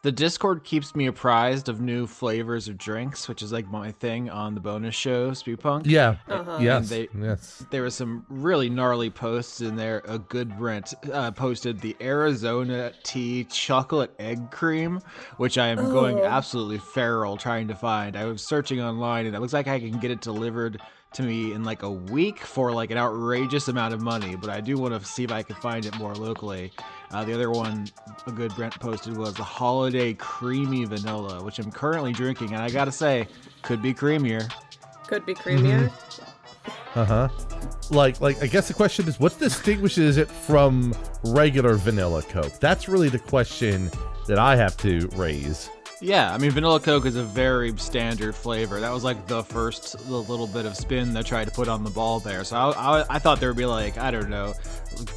The Discord keeps me apprised of new flavors of drinks, which is like my thing on the bonus show, Spewpunk. Yeah. And Yes. there was some really gnarly posts in there. A good Brent posted the Arizona tea chocolate egg cream, which I am going absolutely feral trying to find. I was searching online, and it looks like I can get it delivered to me in like a week for like an outrageous amount of money, but I do want to see if I can find it more locally. The other one a good Brent posted was the Holiday Creamy Vanilla, which I'm currently drinking, and I gotta say, could be creamier. Could be creamier. Like I guess the question is, what distinguishes it from regular vanilla Coke? That's really the question that I have to raise. Yeah, I mean, vanilla Coke is a very standard flavor. That was like the first little bit of spin they tried to put on the ball there. So I thought there would be like, I don't know,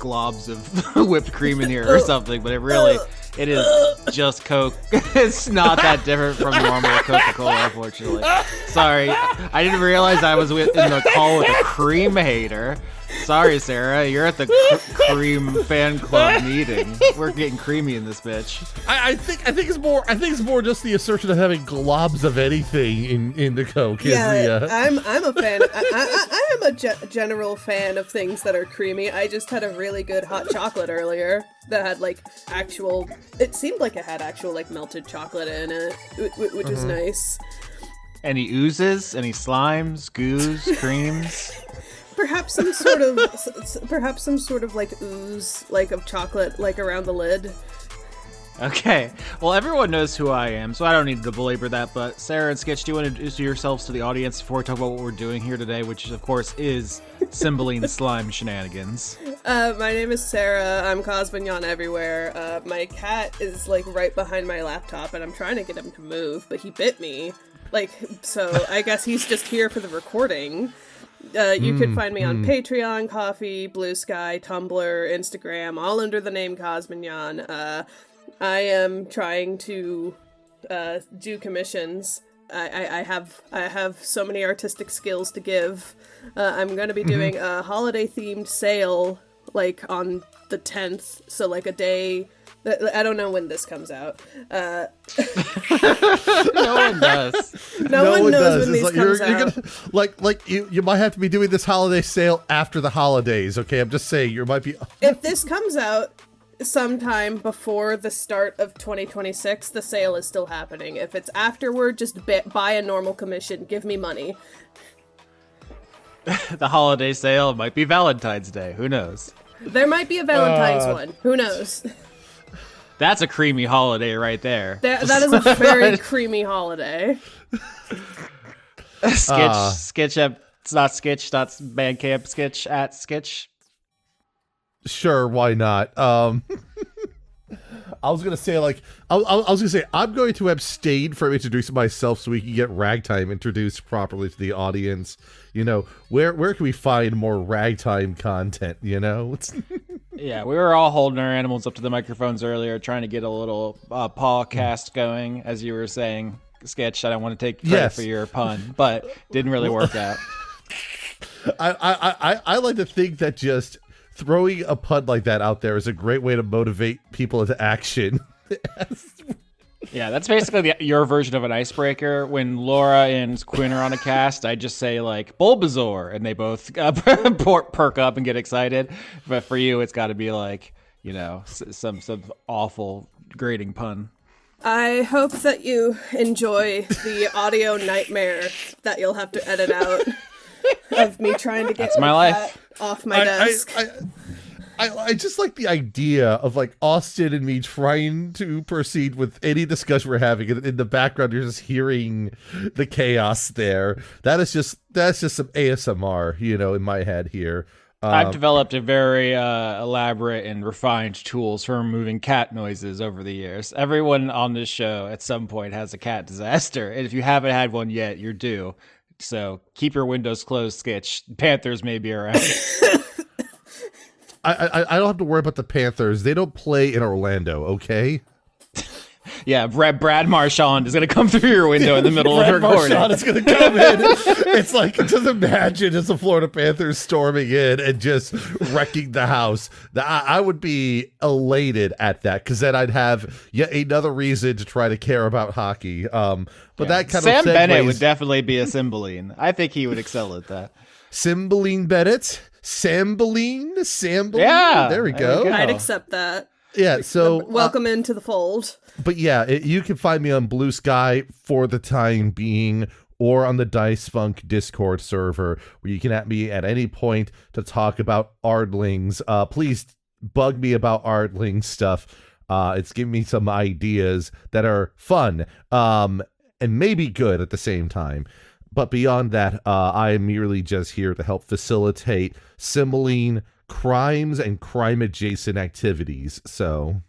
globs of whipped cream in here or something, but it is just Coke. It's not that different from normal Coca-Cola, unfortunately. Sorry, I didn't realize I was in the call with a cream hater. Sorry, Sarah, you're at the cream fan club meeting. We're getting creamy in this bitch. I think it's more just the assertion of having globs of anything in the Coke. Yeah, I'm a fan. I am a general fan of things that are creamy. I just had a really good hot chocolate earlier that had like actual. It seemed like it had actual like melted chocolate in it, which was nice. Any oozes? Any slimes? Goos? Creams? Perhaps some sort of like ooze, like of chocolate, like around the lid. Okay. Well, everyone knows who I am, so I don't need to belabor that. But Sarah and Sketch, do you want to introduce yourselves to the audience before we talk about what we're doing here today, which, of course, is Cymbeline slime shenanigans? My name is Sarah. I'm Cosmignon everywhere. My cat is like right behind my laptop, and I'm trying to get him to move, but he bit me. So I guess he's just here for the recording. You could find me on Patreon, Coffee, Blue Sky, Tumblr, Instagram, all under the name Cosmignon. I am trying to do commissions. I have so many artistic skills to give. I'm going to be doing a holiday-themed sale, like, on the 10th, so, like, a day... I don't know when this comes out. No one does. No one knows when these comes out. You're gonna, you might have to be doing this holiday sale after the holidays, okay? I'm just saying, you might be... If this comes out sometime before the start of 2026, the sale is still happening. If it's afterward, just buy a normal commission. Give me money. The holiday sale might be Valentine's Day. Who knows? There might be a Valentine's one. Who knows? That's a creamy holiday right there. That is a very creamy holiday. Sketch at, it's not Sketch, not Bandcamp, Sketch at Sketch. Sure, why not? I was gonna say I'm going to abstain from introducing myself so we can get Ragtime introduced properly to the audience. You know, where can we find more Ragtime content? You know. Yeah, we were all holding our animals up to the microphones earlier, trying to get a little podcast going, as you were saying, Sketch. I don't want to take credit for your pun, but didn't really work out. I like to think that just throwing a pun like that out there is a great way to motivate people into action. Yeah, that's basically your version of an icebreaker. When Laura and Quinn are on a cast, I just say, like, Bulbasaur, and they both perk up and get excited. But for you, it's got to be, like, you know, some awful grating pun. I hope that you enjoy the audio nightmare that you'll have to edit out of me trying to get my life off my desk. I just like the idea of like Austin and me trying to proceed with any discussion we're having. In the background, you're just hearing the chaos there. That's just some ASMR, you know, in my head here. I've developed a very elaborate and refined tools for removing cat noises over the years. Everyone on this show at some point has a cat disaster, and if you haven't had one yet, you're due. So keep your windows closed, Sketch. Panthers may be around. I don't have to worry about the Panthers. They don't play in Orlando, okay? Yeah, Brad Marchand is gonna come through your window in the middle of Brad the recording. Marchand is going to come in. It's like, just imagine it's the Florida Panthers storming in and just wrecking the house. I would be elated at that, because then I'd have yet another reason to try to care about hockey. But that kind Sam of segues. Bennett would definitely be a Cymbeline. I think he would excel at that. Cymbeline Bennett? Cymbeline? Yeah, There we go. I'd accept that. Yeah, so Welcome into the fold. but yeah, you can find me on Blue Sky for the time being, or on the Dice Funk Discord server, where you can at me at any point to talk about Ardlings. Please bug me about Ardling stuff. It's giving me some ideas that are fun, and maybe good at the same time. But beyond that, I am merely just here to help facilitate Cymbeline crimes and crime-adjacent activities. So,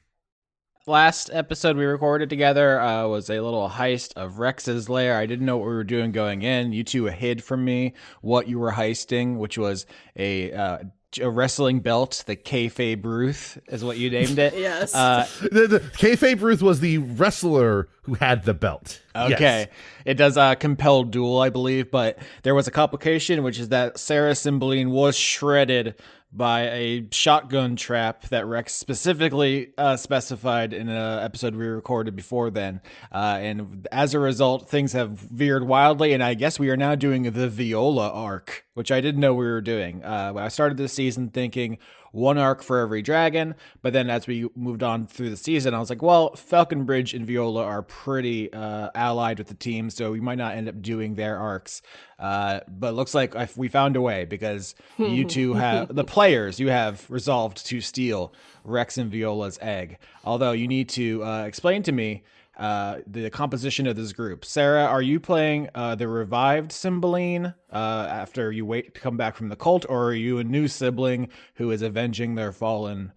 Last episode we recorded together was a little heist of Rex's lair. I didn't know what we were doing going in. You two hid from me what you were heisting, which was a wrestling belt. The Kayfabe Ruth is what you named it. Yes. the Kayfabe Ruth was the wrestler who had the belt. Okay. Yes. It does compel duel, I believe, but there was a complication, which is that Sarah Cymbeline was shredded by a shotgun trap that Rex specifically specified in an episode we recorded before then. And as a result, things have veered wildly, and I guess we are now doing the Viola arc, which I didn't know we were doing. I started this season thinking one arc for every dragon, but then as we moved on through the season, I was like, well, Falconbridge and Viola are pretty allied with the team, so we might not end up doing their arcs. But it looks like we found a way, because you two have, the players, you have resolved to steal Rex and Viola's egg. Although you need to explain to me the composition of this group. Sarah, are you playing the revived Cymbeline after you wait to come back from the cult, or are you a new sibling who is avenging their fallen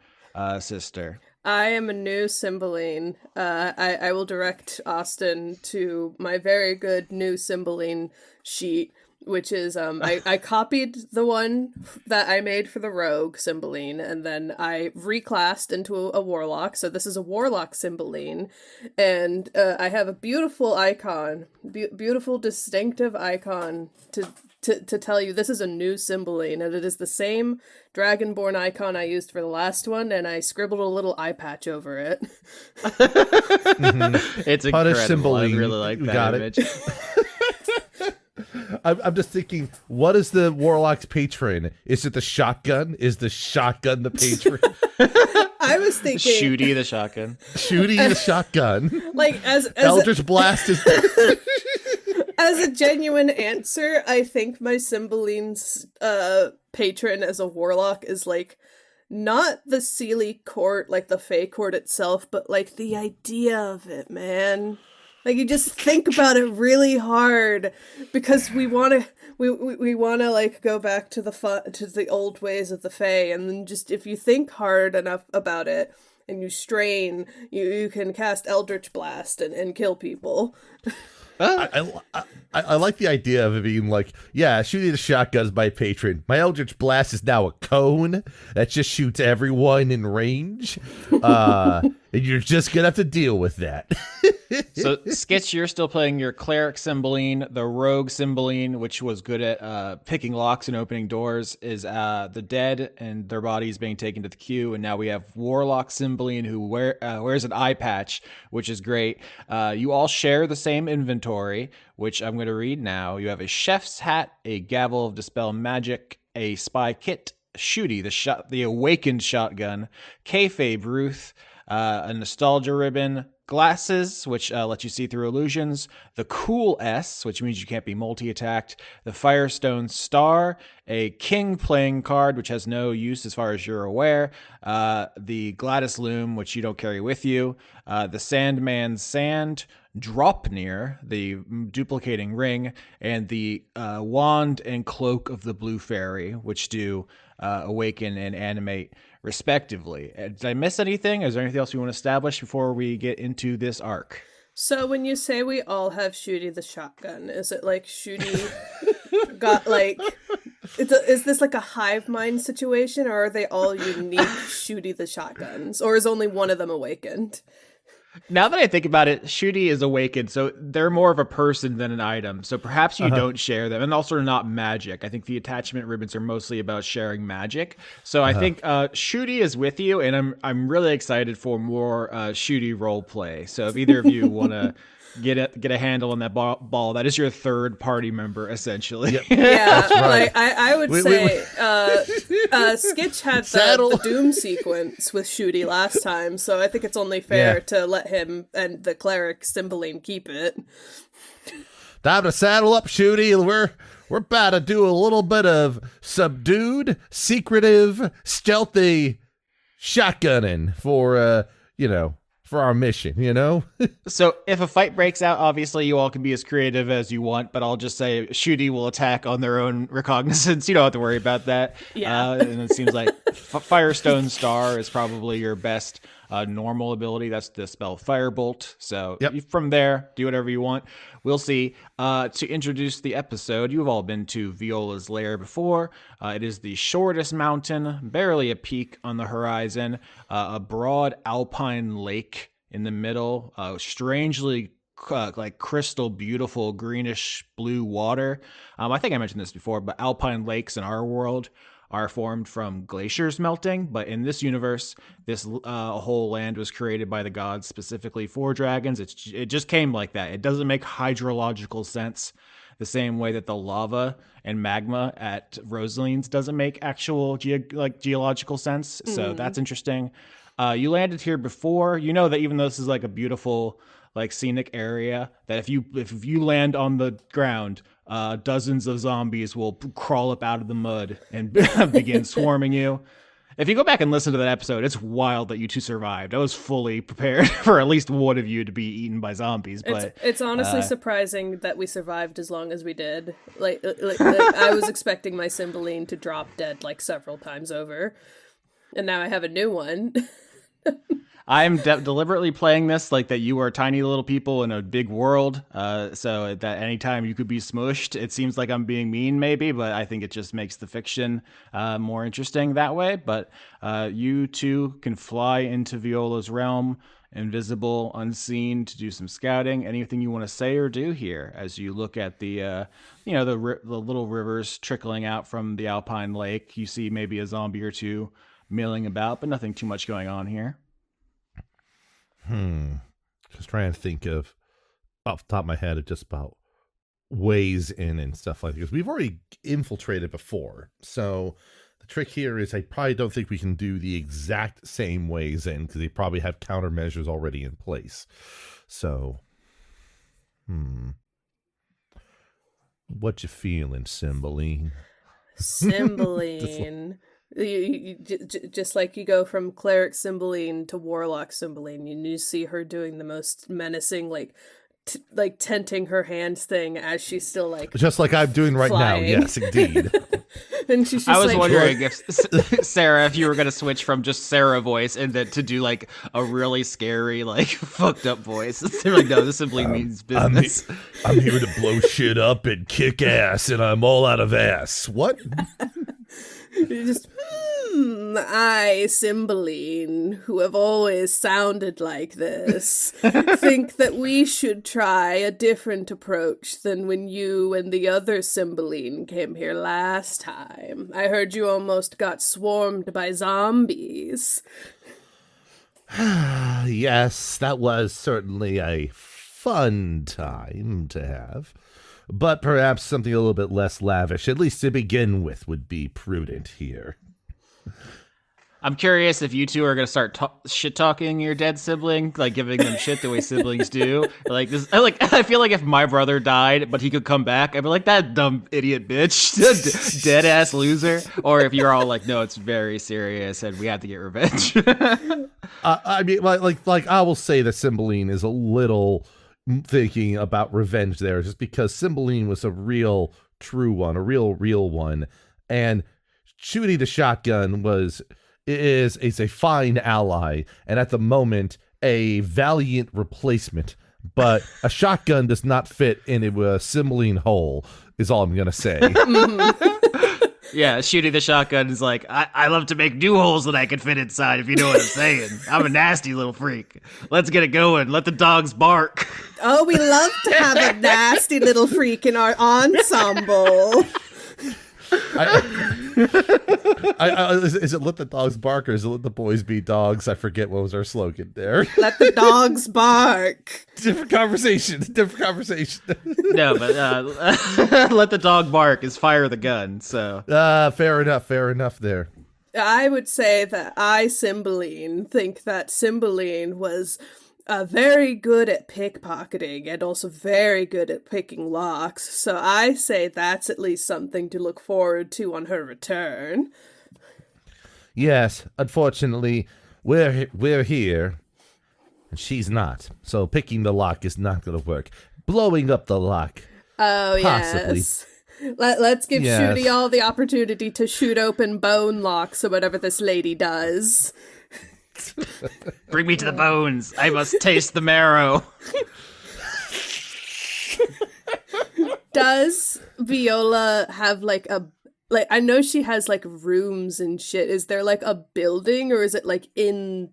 sister? I am a new Cymbeline. I will direct Austin to my very good new Cymbeline sheet, which is I copied the one that I made for the rogue Cymbeline, and then I reclassed into a warlock. So this is a warlock Cymbeline, and I have a beautiful icon, beautiful distinctive icon to tell you this is a new Cymbeline, and it is the same Dragonborn icon I used for the last one, and I scribbled a little eye patch over it. It's Punish incredible. I Cymbeline. really like We that got image. I'm just thinking, what is the warlock's patron? Is it the shotgun? Is the shotgun the patron? I was thinking Shooty the shotgun. Shooty the shotgun. like as Eldritch Blast is... as a genuine answer, I think my Cymbeline's patron as a warlock is like not the Seelie court, like the Fey court itself, but like the idea of it, man. Like, you just think about it really hard, because we want to like go back to the old ways of the Fae, and then just if you think hard enough about it and you strain, you can cast Eldritch Blast and kill people. I like the idea of it being like, yeah, shooting the shotgun is my patron. My Eldritch Blast is now a cone that just shoots everyone in range. And you're just going to have to deal with that. So, Skitch, you're still playing your cleric Cymbeline. The rogue Cymbeline, which was good at picking locks and opening doors, is the dead and their bodies being taken to the queue. And now we have warlock Cymbeline, who wears an eye patch, which is great. You all share the same inventory, which I'm going to read now. You have a chef's hat, a gavel of dispel magic, a spy kit, Shooty, the awakened shotgun, Kayfabe Ruth, a nostalgia ribbon, glasses, which let you see through illusions, the cool S, which means you can't be multi-attacked, the Firestone Star, a king playing card, which has no use as far as you're aware, the Gladys Loom, which you don't carry with you, the Sandman's Sand, Dropnir, the duplicating ring, and the wand and cloak of the Blue Fairy, which do awaken and animate respectively. Did I miss anything? Is there anything else you want to establish before we get into this arc? So when you say we all have Shooty the shotgun, is it like Shooty got like... is this like a hive mind situation, or are they all unique Shooty the shotguns? Or is only one of them awakened? Now that I think about it, Shooty is awakened, so they're more of a person than an item. So perhaps you don't share them, and also not magic. I think the attachment ribbons are mostly about sharing magic. So I think Shooty is with you, and I'm really excited for more Shooty role play. So if either of you want to get a handle on that ball, that is your third party member essentially. Yep. Yeah, right. like I would say Skitch had the Doom sequence with Shooty last time, so I think it's only fair to let him and the cleric Cymbeline keep it. Time to saddle up, Shooty. We're about to do a little bit of subdued, secretive, stealthy shotgunning for for our mission, So if a fight breaks out, obviously you all can be as creative as you want, but I'll just say Shooty will attack on their own recognizance. You don't have to worry about that. Yeah. And it seems like Firestone Star is probably your best normal ability. That's the spell Firebolt. So from there, do whatever you want. We'll see. To introduce the episode, you've all been to Viola's lair before. It is the shortest mountain, barely a peak on the horizon, a broad alpine lake in the middle, strangely like crystal beautiful greenish blue water. I think I mentioned this before, but alpine lakes in our world are formed from glaciers melting, but in this universe, this whole land was created by the gods specifically for dragons. It just came like that. It doesn't make hydrological sense the same way that the lava and magma at Rosaline's doesn't make actual geological sense. So that's interesting. You landed here before. You know that even though this is like a beautiful scenic area, that if you land on the ground, dozens of zombies will crawl up out of the mud and begin swarming you. If you go back and listen to that episode, it's wild that you two survived. I was fully prepared for at least one of you to be eaten by zombies. But it's honestly surprising that we survived as long as we did. Like I was expecting my Cymbeline to drop dead several times over, and now I have a new one. I'm deliberately playing this like that you are tiny little people in a big world, so that anytime you could be smushed. It seems like I'm being mean maybe, but I think it just makes the fiction more interesting that way. But you two can fly into Viola's realm, invisible, unseen, to do some scouting. Anything you want to say or do here as you look at the the little rivers trickling out from the alpine lake. You see maybe a zombie or two milling about, but nothing too much going on here. Just trying to think of off the top of my head of just about ways in and stuff like that. Because we've already infiltrated before. So the trick here is I probably don't think we can do the exact same ways in because they probably have countermeasures already in place. So, what you feeling, Cymbeline? Cymbeline. You just like you go from cleric Cymbeline to warlock Cymbeline, and you see her doing the most menacing, tenting her hands thing as she's still just like I'm doing right flying. now. Yes, indeed. And she's just I was wondering if Sarah, if you were gonna switch from just Sarah voice and then to do a really scary, fucked up voice. They're no, this simply means business. I'm here to blow shit up and kick ass, and I'm all out of ass. What? Just, I, Cymbeline, who have always sounded like this, think that we should try a different approach than when you and the other Cymbeline came here last time. I heard you almost got swarmed by zombies. Yes, that was certainly a fun time to have. But perhaps something a little bit less lavish, at least to begin with, would be prudent here. I'm curious if you two are going to start shit-talking your dead sibling, giving them shit the way siblings do. I feel like if my brother died, but he could come back, I'd be like, that dumb idiot bitch, dead-ass loser. Or if you're all no, it's very serious and we have to get revenge. I mean, I will say that Cymbeline is a little thinking about revenge there, just because Cymbeline was a real true one, a real one, and Shooty the shotgun is a fine ally, and at the moment a valiant replacement. But a shotgun does not fit in a Cymbeline hole, is all I'm gonna say. Yeah, shooting the shotgun is like, I love to make new holes that I can fit inside, if you know what I'm saying. I'm a nasty little freak. Let's get it going. Let the dogs bark. Oh, we love to have a nasty little freak in our ensemble. Is it let the dogs bark or is it let the boys be dogs? I forget what was our slogan there. Let the dogs bark. Different conversation. No, but let the dog bark is fire the gun, so. Fair enough there. I would say that Cymbeline, think that Cymbeline was very good at pickpocketing and also very good at picking locks. So I say that's at least something to look forward to on her return. Yes, unfortunately, we're here, and she's not. So picking the lock is not going to work. Blowing up the lock. Oh, possibly. yes. Let's give Yes. Shooty all the opportunity to shoot open bone locks or whatever this lady does. Bring me to the bones. I must taste the marrow. Does Viola have like I know she has like rooms and shit. Is there like a building or is it like in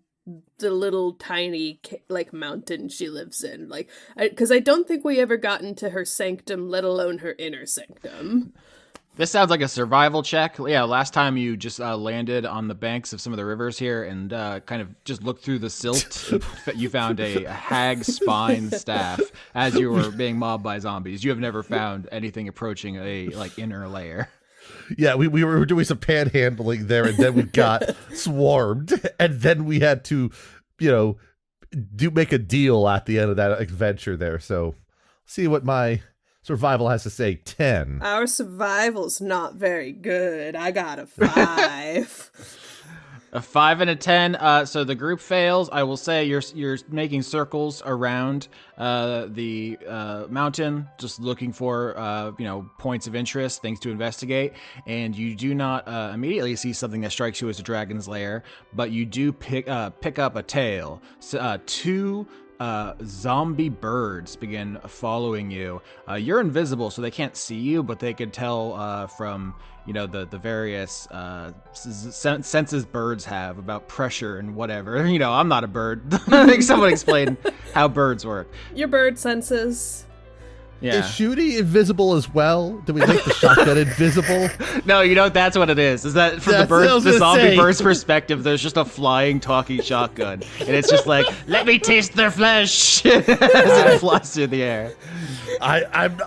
the little tiny like mountain she lives in? Like, because I don't think we ever got into her sanctum, let alone her inner sanctum. This sounds like a survival check. Yeah, last time you just landed on the banks of some of the rivers here and kind of just looked through the silt. You found a hag spine staff as you were being mobbed by zombies. You have never found anything approaching a like inner lair. Yeah, we were doing some panhandling there, and then we got swarmed, and then we had to, make a deal at the end of that adventure there. So, see what my survival has to say. 10. Our survival's not very good. I got a 5. A 5 and a 10. So the group fails. I will say you're making circles around the mountain, just looking for points of interest, things to investigate, and you do not immediately see something that strikes you as a dragon's lair, but you do pick up a tail. So, 2 zombie birds begin following you. You're invisible, so they can't see you, but they could tell from the various senses birds have about pressure and whatever. I'm not a bird. I think someone explain how birds work. Your bird senses. Yeah. Is Shooty invisible as well? Do we make the shotgun invisible? No, that's what it is. Is that from the zombie bird's perspective, there's just a flying, talking shotgun. And it's just like, let me taste their flesh as it flies through the air. I'm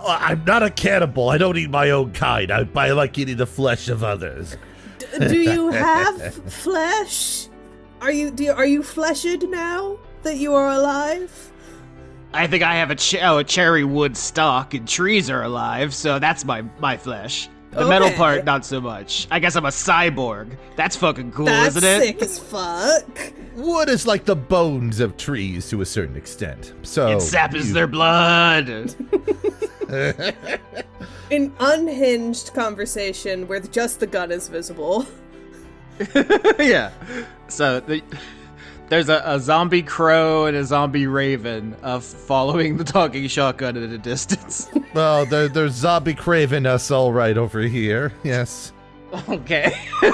not a cannibal. I don't eat my own kind. I like eating the flesh of others. Do you have flesh? Are you fleshed now that you are alive? I think I have a cherry wood stalk, and trees are alive, so that's my flesh. The metal part, not so much. I guess I'm a cyborg. That's fucking cool, That's isn't it? sick as fuck. Wood is like the bones of trees to a certain extent. So It saps their blood. An unhinged conversation where just the gun is visible. Yeah. So there's a zombie crow and a zombie raven following the talking shotgun at a distance. Well, there's zombie craving us all right over here. Yes. Okay. They're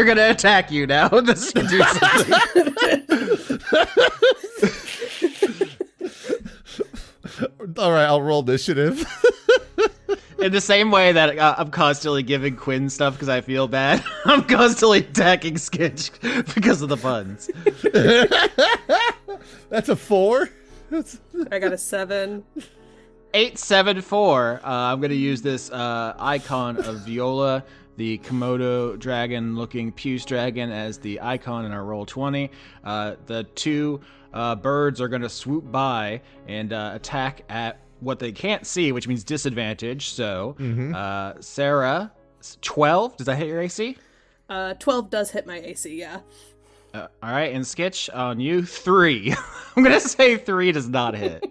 gonna attack you now. This should do something. All right, I'll roll initiative. In the same way that I'm constantly giving Quinn stuff because I feel bad, I'm constantly attacking Skitch because of the puns. That's a 4. I got a 7. 874. I'm going to use this icon of Viola, the Komodo dragon-looking puce dragon, as the icon in our roll 20. The 2 birds are going to swoop by and attack at what they can't see, which means disadvantage. So, Sarah, 12. Does that hit your AC? 12 does hit my AC, yeah. All right, and Skitch, on you, 3. I'm going to say 3 does not hit.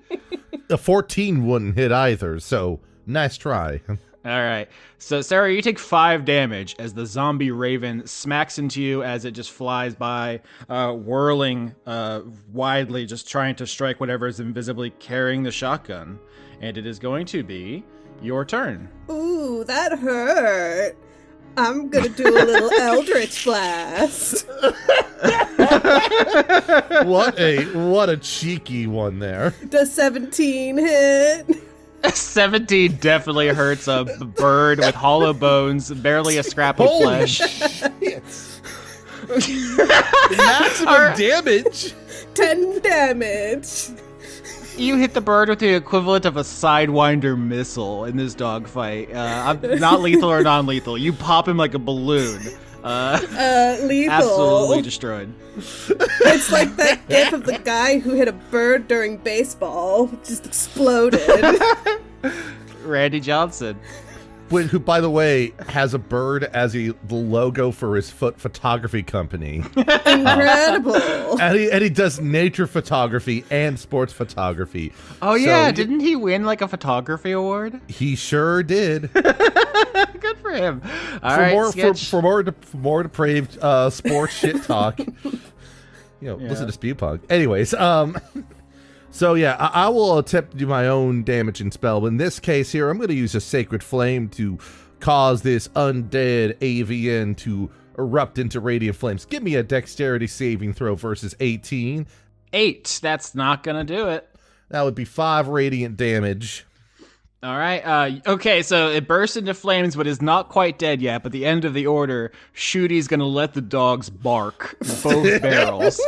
A 14 wouldn't hit either, so nice try. All right. So, Sarah, you take 5 damage as the zombie raven smacks into you as it just flies by, whirling widely, just trying to strike whatever is invisibly carrying the shotgun. And it is going to be Your turn. Ooh, that hurt. I'm gonna do a little Eldritch Blast. What a cheeky one there. Does 17 hit? 17 definitely hurts a bird with hollow bones, barely a scrap of Holy flesh. shit. Maximum damage. 10 damage. You hit the bird with the equivalent of a Sidewinder missile in this dogfight. Not lethal or non-lethal. You pop him like a balloon. Lethal. Absolutely destroyed. It's like that gif of the guy who hit a bird during baseball. Just exploded. Randy Johnson. Who, by the way, has a bird as the logo for his photography company. Incredible. And he does nature photography and sports photography. Oh yeah, didn't he win like a photography award? He sure did. Good for him. For more depraved sports shit talk, listen to Spewpunk. Anyways, so yeah, I will attempt to do my own damage and spell. But in this case here, I'm going to use a Sacred Flame to cause this undead avian to erupt into radiant flames. Give me a Dexterity saving throw versus 18. 8. That's not going to do it. That would be 5 radiant damage. All right. Okay, so it bursts into flames, but is not quite dead yet. But the end of the order, Shooty's going to let the dogs bark both barrels.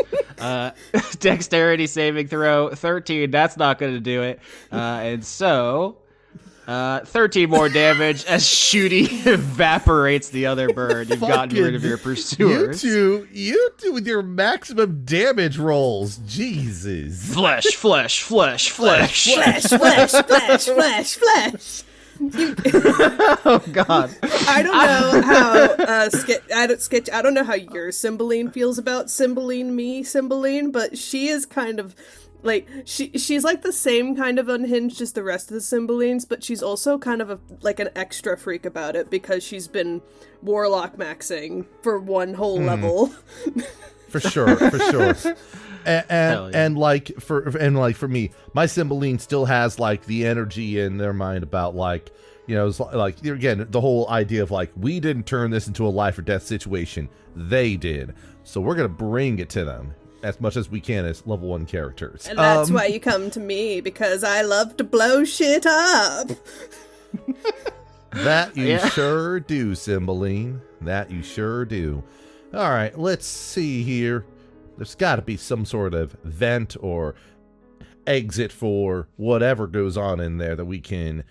Dexterity saving throw, 13. That's not going to do it. And so, 13 more damage as Shooty evaporates the other bird. You've gotten rid of your pursuers. You two with your maximum damage rolls. Jesus. Flesh. Flesh, flesh, flesh, flesh. Oh God! I don't know how I don't know how your Cymbeline feels about Cymbeline, but she is kind of like she's like the same kind of unhinged as the rest of the Cymbelines, but she's also kind of an extra freak about it because she's been warlock maxing for one whole level. For sure. And for me, my Cymbeline still has like the energy in their mind about it's like again the whole idea of like we didn't turn this into a life or death situation, they did, so we're gonna bring it to them as much as we can as level 1 characters. And that's why you come to me, because I love to blow shit up. That you sure do, Cymbeline. That you sure do. All right, let's see here. There's got to be some sort of vent or exit for whatever goes on in there that we can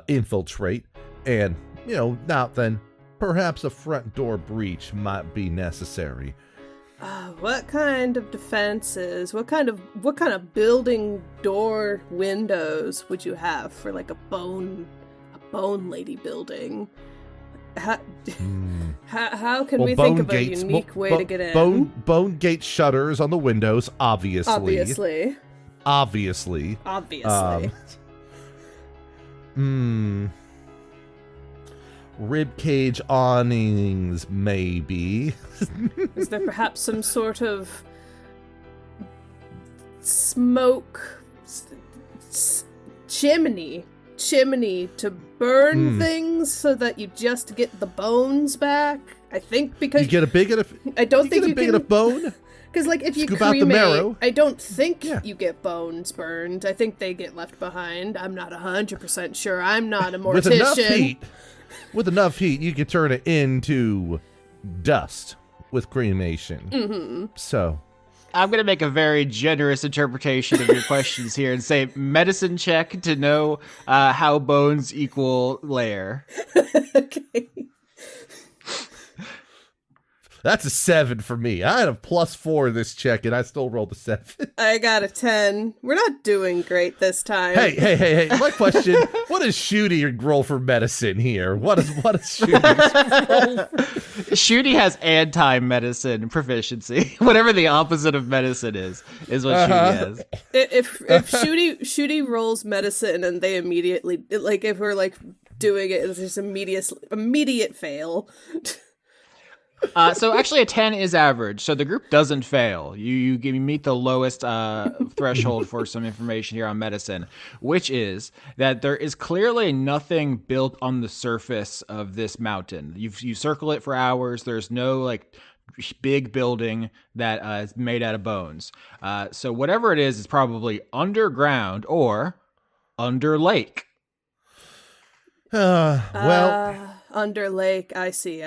infiltrate. And, now then, perhaps a front door breach might be necessary. What kind of defenses? What kind of building door windows would you have for like a bone lady building? How can we think of a unique way to get in? Bone gate shutters on the windows, obviously. Obviously. Rib cage awnings, maybe. Is there perhaps some sort of smoke chimney to burn things so that you just get the bones back? I think because you get a big enough. I don't think you get a big can, enough bone. Because like if you scoop out the cremate, marrow. I don't think you get bones burned. I think they get left behind. I'm not 100% sure. I'm not a mortician. With enough heat, you can turn it into dust with cremation. Mm-hmm. So, I'm going to make a very generous interpretation of your questions here and say medicine check to know how bones equal lair. Okay. That's a 7 for me. I had a +4 in this check, and I still rolled a 7. I got a 10. We're not doing great this time. Hey. My question, what does Shooty roll for medicine here? What is Shooty's roll? Shooty has anti-medicine proficiency. Whatever the opposite of medicine is what Shooty has. If Shooty rolls medicine and they immediately, if we're, doing it, there's immediate fail. So actually a 10 is average, so the group doesn't fail. You meet the lowest threshold for some information here on medicine, which is that there is clearly nothing built on the surface of this mountain. You circle it for hours. There's no like big building that is made out of bones. So whatever it is probably underground or under lake. Under lake, I see.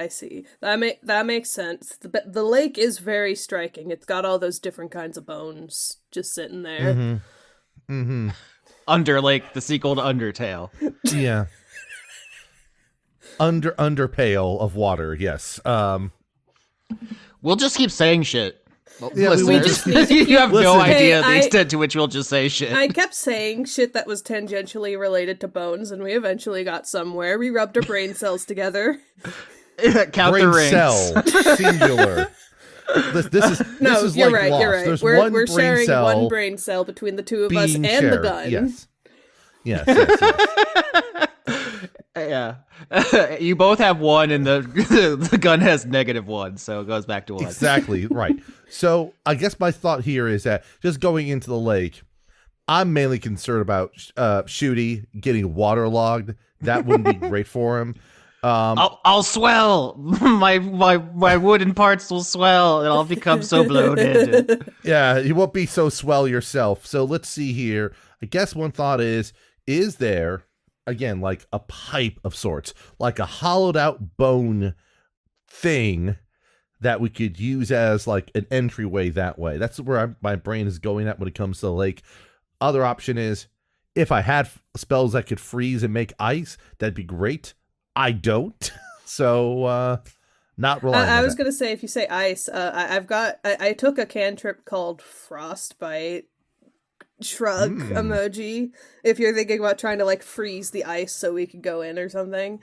That makes sense. The lake is very striking. It's got all those different kinds of bones just sitting there. Under lake, the sequel to Undertale. Yeah. Under pail of water, yes. We'll just keep saying shit. Yeah, Listeners, you have no idea the extent to which we'll just say shit. I kept saying shit that was tangentially related to bones, and we eventually got somewhere. We rubbed our brain cells together. Count brain the rings. cell, singular. This is you're like right. Lost. You're right. There's We're brain sharing cell one brain cell between the two of us and the gun. Yes. Yeah. You both have one, and the gun has -1, so it goes back to 1. Exactly, right. So I guess my thought here is that just going into the lake, I'm mainly concerned about Shooty getting waterlogged. That wouldn't be great for him. I'll swell. My wooden parts will swell, and I'll become so bloated. Yeah, you won't be so swell yourself. So let's see here. I guess one thought is there, again, like a pipe of sorts, like a hollowed out bone thing that we could use as like an entryway that way? That's where my brain is going at when it comes to the lake. Other option is if I had spells that could freeze and make ice, that'd be great. I don't. So, not relying on I was that. going to say, if you say ice, I took a cantrip called Frostbite. Shrug emoji. If you're thinking about trying to like freeze the ice so we could go in or something.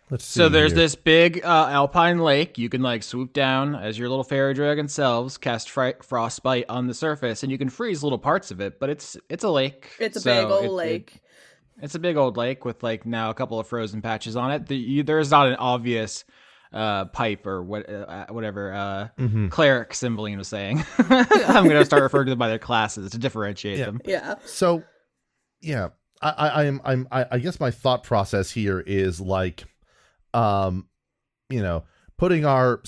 Let's see. So there's here. this big alpine lake. You can like swoop down as your little fairy dragon selves, cast frostbite on the surface, and you can freeze little parts of it. But it's a lake. It's a big old lake. It's a big old lake with like now a couple of frozen patches on it. There's not an obvious pipe or whatever cleric Cymbeline was saying. I'm gonna start referring to them by their classes to differentiate them. Yeah. So, yeah, I guess my thought process here is like, putting our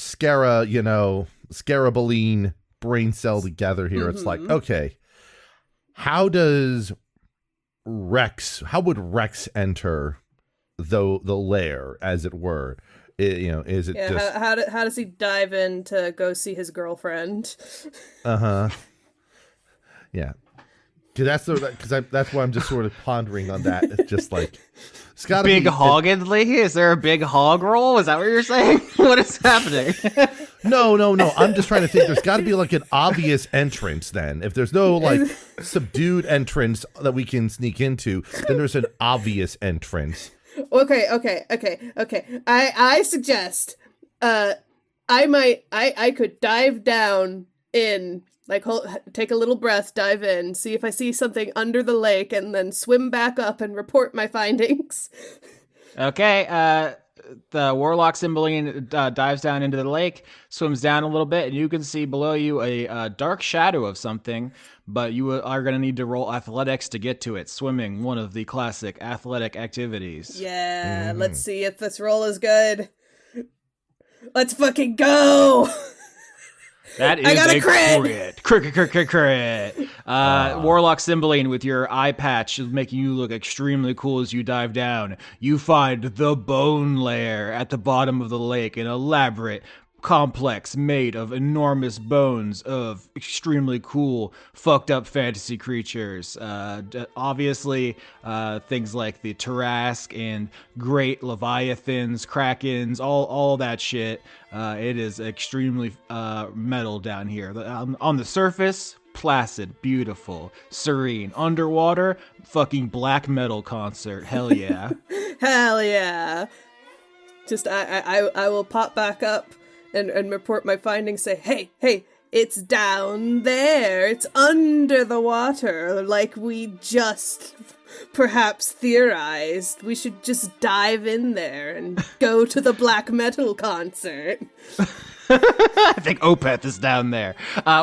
Cymbeline brain cell together here. It's like, okay, how would Rex enter the lair, as it were? Is it just how does he dive in to go see his girlfriend? yeah, that's what I'm just sort of pondering on that. It's just like it's got big hoggedly. Is there a big hog roll? Is that what you're saying? What is happening? No. I'm just trying to think. There's got to be like an obvious entrance. Then, if there's no like subdued entrance that we can sneak into, then there's an obvious entrance. Okay. I suggest, I could dive down in, like, take a little breath, dive in, see if I see something under the lake, and then swim back up and report my findings. Okay, the warlock Cymbeline dives down into the lake, swims down a little bit, and you can see below you a dark shadow of something, but you are going to need to roll athletics to get to it. Swimming, one of the classic athletic activities. Yeah, let's see if this roll is good. Let's fucking go! That is I got a crit. Warlock Cymbeline with your eye patch is making you look extremely cool as you dive down. You find the bone lair at the bottom of the lake, an elaborate complex made of enormous bones of extremely cool, fucked up fantasy creatures. Obviously, things like the Tarrasque and great leviathans, krakens, all that shit. It is extremely metal down here. On the surface, placid, beautiful, serene. Underwater, fucking black metal concert. Hell yeah. Hell yeah. Just I will pop back up and report my findings, say, hey, it's down there. It's under the water, like we just perhaps theorized we should just dive in there and go to the black metal concert. I think Opeth is down there.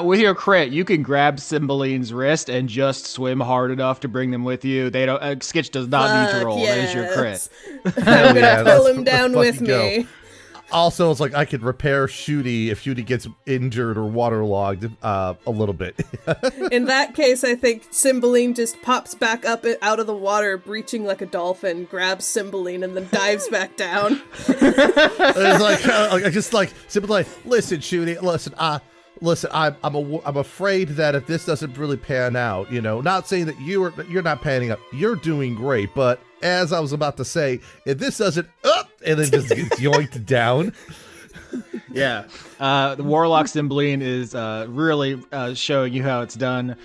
With your crit, you can grab Cymbeline's wrist and just swim hard enough to bring them with you. They don't. Skitch does not need to roll. That is your crit. I'm gonna pull him down with me. Also, it's like I could repair Shooty if Shooty gets injured or waterlogged a little bit. In that case, I think Cymbeline just pops back up out of the water, breaching like a dolphin, grabs Cymbeline, and then dives back down. It's like just like Cymbeline, listen, Shooty, listen, I'm afraid that if this doesn't really pan out, not saying that you're not panning out, you're doing great, but as I was about to say, if this doesn't and then just gets yoinked down. Yeah. The Warlock Cymbeline is really showing you how it's done.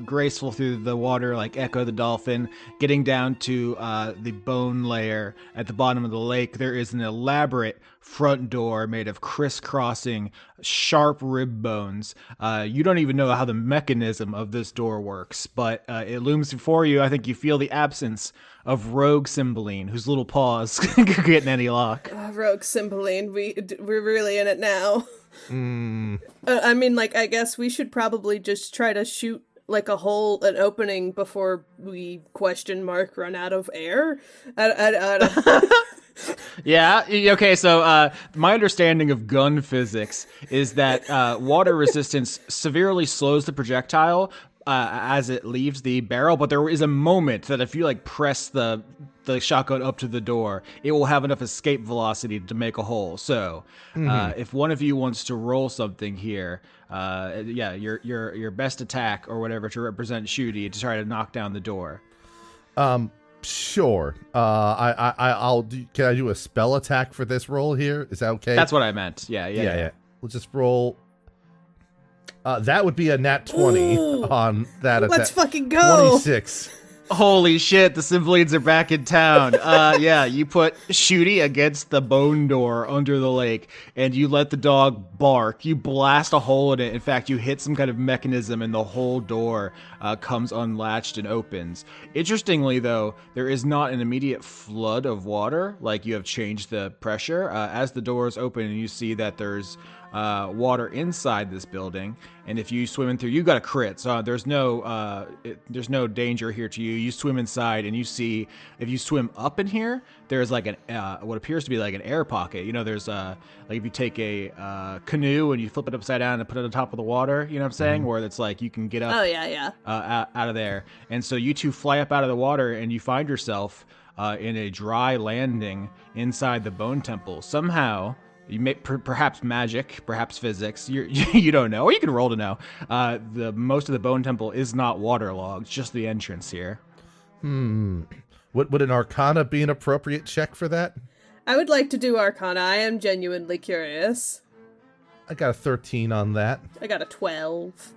Graceful through the water like Echo the Dolphin. Getting down to the bone layer at the bottom of the lake, there is an elaborate front door made of crisscrossing sharp rib bones. You don't even know how the mechanism of this door works, but it looms before you. I think you feel the absence of Rogue Cymbeline, whose little paws could get in any lock. Rogue Cymbeline, we're really in it now. I mean, I guess we should probably just try to shoot an opening before we run out of air. Yeah, okay, so my understanding of gun physics is that water resistance severely slows the projectile as it leaves the barrel, but there is a moment that if you press the shotgun up to the door, it will have enough escape velocity to make a hole. So if one of you wants to roll something here, your best attack or whatever to represent Shooty to try to knock down the door. Sure. I'll do. Can I do a spell attack for this roll here? Is that okay? That's what I meant. Yeah. Let's just roll. That would be a nat 20 on that attack. Let's fucking go. 26. Holy shit, the Cymblines are back in town. You put Shooty against the bone door under the lake, and you let the dog bark. You blast a hole in it. In fact, you hit some kind of mechanism, and the whole door comes unlatched and opens. Interestingly, though, there is not an immediate flood of water, like you have changed the pressure. As the doors open, and you see that there's water inside this building, and if you swim in through, you got a crit, so there's no danger here to you. You swim inside, and you see if you swim up in here, there's what appears to be like an air pocket. There's if you take a canoe and you flip it upside down and put it on top of the water, you know what I'm saying, where it's you can get up out of there. And so you two fly up out of the water, and you find yourself in a dry landing inside the bone temple. Somehow you may perhaps magic, perhaps physics. You don't know, or you can roll to know. The most of the bone temple is not waterlogged, just the entrance here. Would an Arcana be an appropriate check for that? I would like to do Arcana. I am genuinely curious. I got a 13 on that. I got a 12.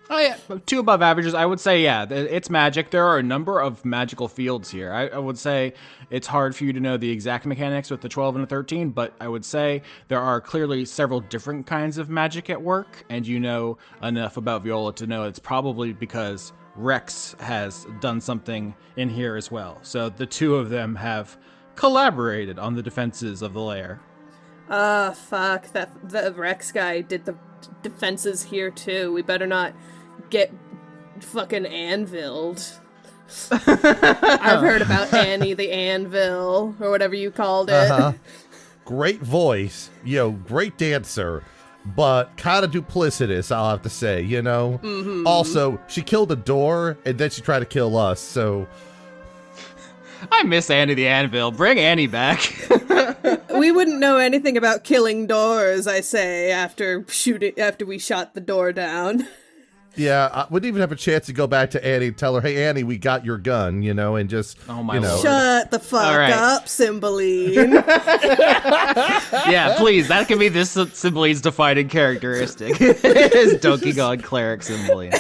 Oh yeah, 2 above averages. I would say, it's magic. There are a number of magical fields here. I would say it's hard for you to know the exact mechanics with the 12 and the 13, but I would say there are clearly several different kinds of magic at work, and you know enough about Viola to know it's probably because Rex has done something in here as well. So the two of them have collaborated on the defenses of the lair. Fuck. The Rex guy did the defenses here too. We better not get fucking anviled. I've heard about Annie the Anvil, or whatever you called it. Great voice, great dancer, but kind of duplicitous, I'll have to say, Also, she killed a door, and then she tried to kill us, so... I miss Annie the Anvil. Bring Annie back. We wouldn't know anything about killing doors, I say, after we shot the door down. Yeah, I wouldn't even have a chance to go back to Annie and tell her, hey, Annie, we got your gun, and just, oh my Lord. Shut the fuck up, Cymbeline. Yeah, please, that can be this Cymbeline's defining characteristic. Is Donkey Kong Cleric Cymbeline.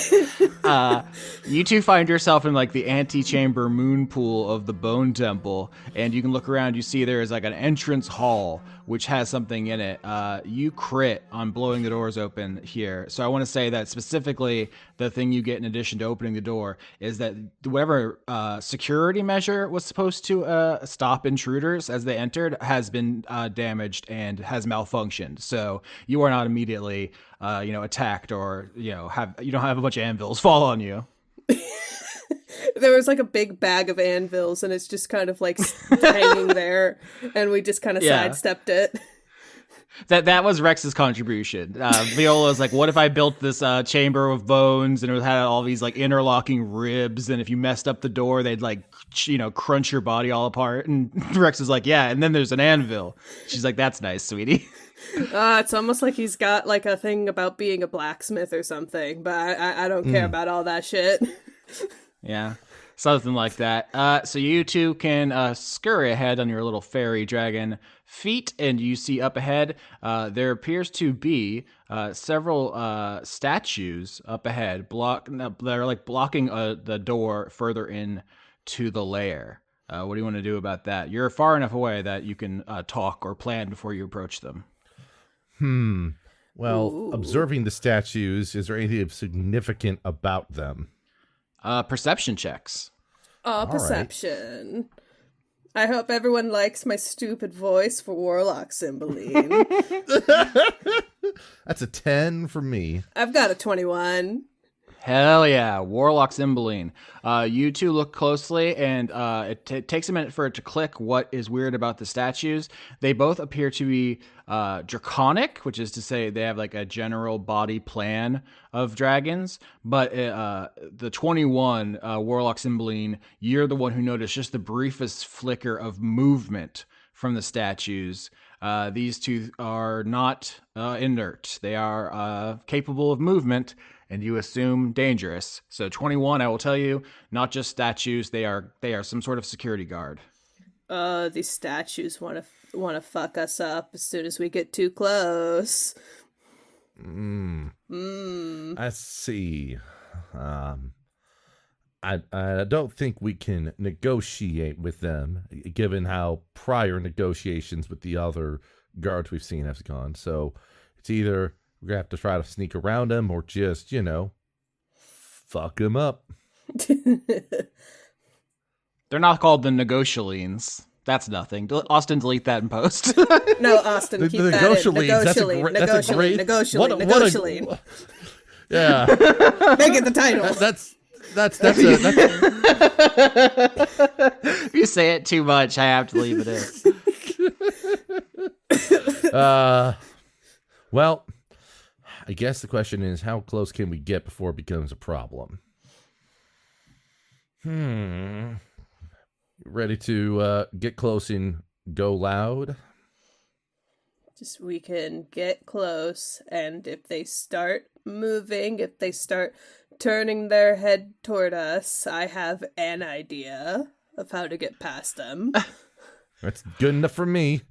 You two find yourself in the antechamber moon pool of the Bone Temple, and you can look around. You see there is an entrance hall which has something in it, you crit on blowing the doors open here. So I want to say that specifically the thing you get in addition to opening the door is that whatever security measure was supposed to stop intruders as they entered has been damaged and has malfunctioned. So you are not immediately attacked, or you don't have a bunch of anvils fall on you. There was like a big bag of anvils, and it's just kind of like hanging there, and we just kind of sidestepped it. That was Rex's contribution. Viola's like, what if I built this chamber of bones, and it had all these like interlocking ribs, and if you messed up the door, they'd like crunch your body all apart. And Rex is like, yeah, and then there's an anvil. She's like, that's nice, sweetie. It's almost like he's got like a thing about being a blacksmith or something, but I don't care about all that shit. Yeah, something like that. So you two can scurry ahead on your little fairy dragon feet, and you see up ahead there appears to be several statues up ahead that are like blocking the door further in to the lair. What do you want to do about that? You're far enough away that you can talk or plan before you approach them. Well, Ooh. Observing the statues, is there anything significant about them? Perception checks. Perception. Right. I hope everyone likes my stupid voice for Warlock Cymbeline. That's a 10 for me. I've got a 21. Hell yeah, Warlock Cymbeline. You two look closely, and it takes a minute for it to click what is weird about the statues. They both appear to be draconic, which is to say they have like a general body plan of dragons. But the 21, Warlock Cymbeline, you're the one who noticed just the briefest flicker of movement from the statues. These two are not inert. They are capable of movement, and you assume dangerous. So 21, I will tell you, not just statues, they are some sort of security guard. These statues want to fuck us up as soon as we get too close. I see. I don't think we can negotiate with them, given how prior negotiations with the other guards we've seen have gone. So it's either we're going to have to try to sneak around them or just, fuck them up. They're not called the Negotialines. That's nothing. Austin, delete that in post. No, Austin, keep that in. Negotialines. That's a great... Negotialine. Yeah. Make it the title. That's If you say it too much, I have to leave it in. Well, I guess the question is, how close can we get before it becomes a problem? Ready to get close and go loud? Just we can get close, and if they start moving, if they start turning their head toward us, I have an idea of how to get past them. That's good enough for me.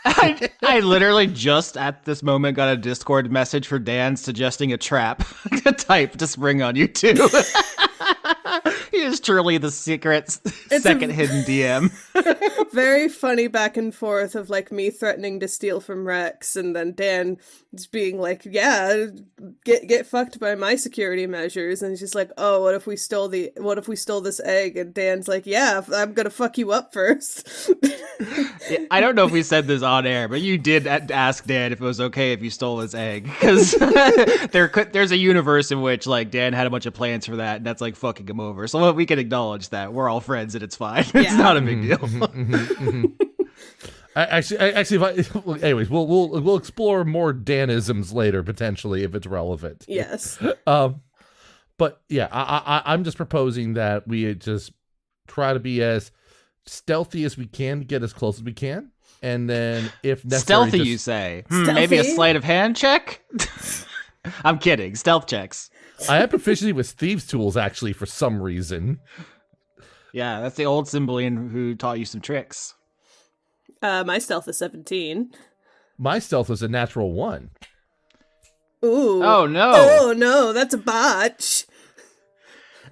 I literally just at this moment got a Discord message for Dan suggesting a trap type to spring on you two. He is truly the secret second hidden DM. Very funny back and forth of like me threatening to steal from Rex, and then Dan just being like, "Yeah, get fucked by my security measures," and he's just like, "Oh, what if we stole this egg?" And Dan's like, "Yeah, I'm gonna fuck you up first." I don't know if we said this on air, but you did ask Dan if it was okay if you stole his egg, because there's a universe in which like Dan had a bunch of plans for that, and that's like fucking him over. So we can acknowledge that we're all friends and it's fine. It's not a big deal. Anyways, we'll explore more Danisms later potentially if it's relevant. Yes. But yeah, I'm just proposing that we just try to be as stealthy as we can to get as close as we can, and then if necessary, stealthy, you say? Maybe a sleight of hand check. I'm kidding. Stealth checks. I have proficiency with thieves' tools actually for some reason. Yeah, that's the old Cymbeline who taught you some tricks. My stealth is 17. My stealth was a natural 1. Ooh. Oh no. Oh no, that's a botch.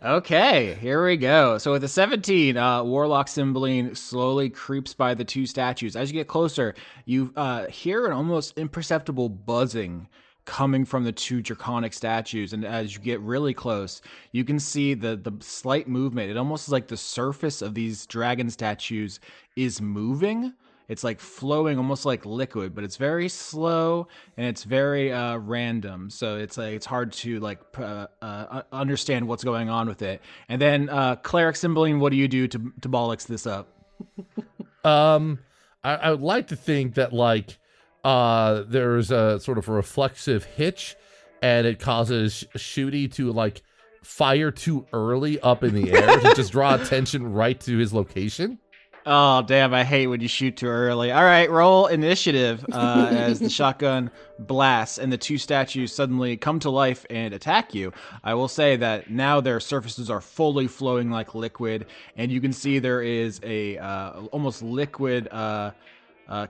Okay, here we go. So with the 17, Warlock Cymbeline slowly creeps by the two statues. As you get closer, you hear an almost imperceptible buzzing coming from the two draconic statues. And as you get really close, you can see the slight movement. It almost is like the surface of these dragon statues is moving. It's like flowing almost like liquid, but it's very slow and it's very random. So it's like it's hard to like understand what's going on with it. And then Cleric Cymbeline, what do you do to bollocks this up? I would like to think that like there's a sort of a reflexive hitch, and it causes Shooty to like fire too early up in the air to just draw attention right to his location. Oh, damn, I hate when you shoot too early. All right, roll initiative as the shotgun blasts and the two statues suddenly come to life and attack you. I will say that now their surfaces are fully flowing like liquid, and you can see there is a almost liquid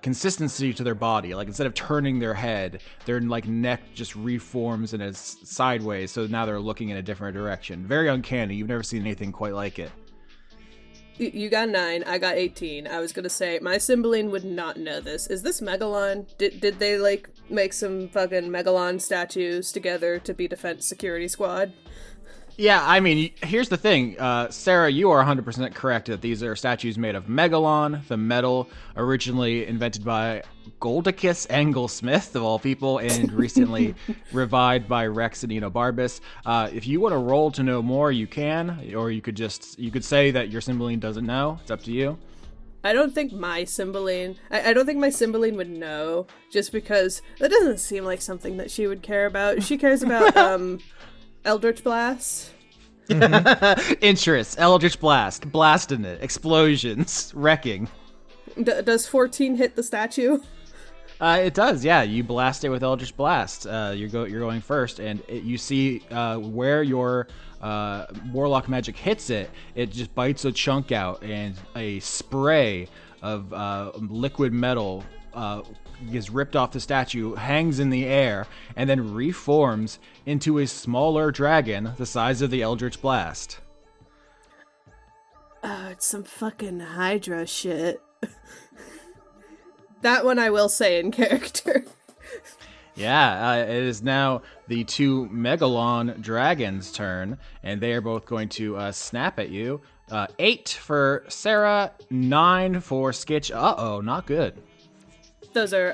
consistency to their body. Like instead of turning their head, their like neck just reforms and is sideways, so now they're looking in a different direction. Very uncanny. You've never seen anything quite like it. You got 9, I got 18. I was gonna say, my Cymbeline would not know this. Is this Megalon? Did they, like, make some fucking Megalon statues together to be Defense Security Squad? Yeah, I mean, here's the thing. Sarah, you are 100% correct that these are statues made of Megalon, the metal originally invented by Goldicus Anglesmith, of all people, and recently revived by Rex and Enobarbus. If you want to roll to know more, you can, or you could say that your Cymbeline doesn't know. It's up to you. I don't think my Cymbeline... I don't think my Cymbeline would know, just because that doesn't seem like something that she would care about. She cares about, Eldritch Blast. Interest, Eldritch Blast, blasting it, explosions, wrecking. Does 14 hit the statue? It does, yeah. You blast it with Eldritch Blast. You're going first, and you see where your Warlock magic hits it. It just bites a chunk out, and a spray of liquid metal gets ripped off the statue, hangs in the air, and then reforms into a smaller dragon the size of the Eldritch Blast. Oh, it's some fucking Hydra shit. That one I will say in character. Yeah, it is now the two Megalon dragons' turn, and they are both going to snap at you. 8 for Sarah, 9 for Skitch. Uh-oh, not good. Those are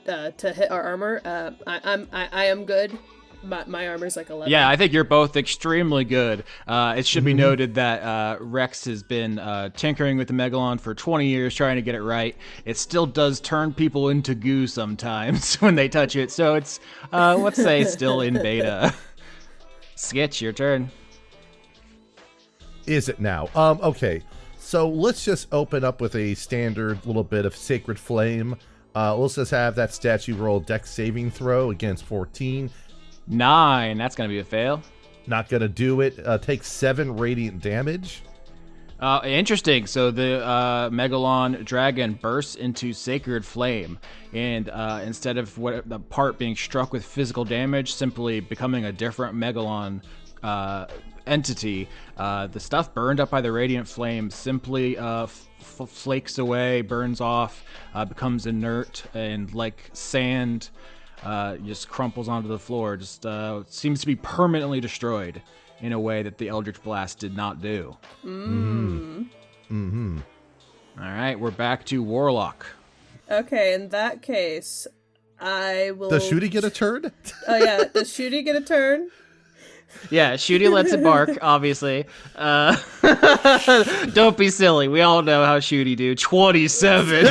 to hit our armor. I am good. My armor's like 11. Yeah, I think you're both extremely good. It should be noted that Rex has been tinkering with the Megalon for 20 years trying to get it right. It still does turn people into goo sometimes when they touch it, so it's, let's say, still in beta. Skitch, your turn. Is it now? Okay. So let's just open up with a standard little bit of Sacred Flame. Let's just have that statue roll Dex saving throw against 14. 9. That's going to be a fail. Not going to do it. Takes 7 radiant damage. Interesting. So the Megalon dragon bursts into Sacred Flame, and instead of the part being struck with physical damage, simply becoming a different Megalon entity, the stuff burned up by the Radiant Flame simply flakes away, burns off, becomes inert, and like sand, just crumples onto the floor. Just seems to be permanently destroyed in a way that the Eldritch Blast did not do. Mm-hmm. All right, we're back to Warlock. Okay, in that case, I will... Does Shooty get a turn? Oh yeah, does Shooty get a turn? Yeah, Shooty lets it bark, obviously. Don't be silly. We all know how Shooty do. 27.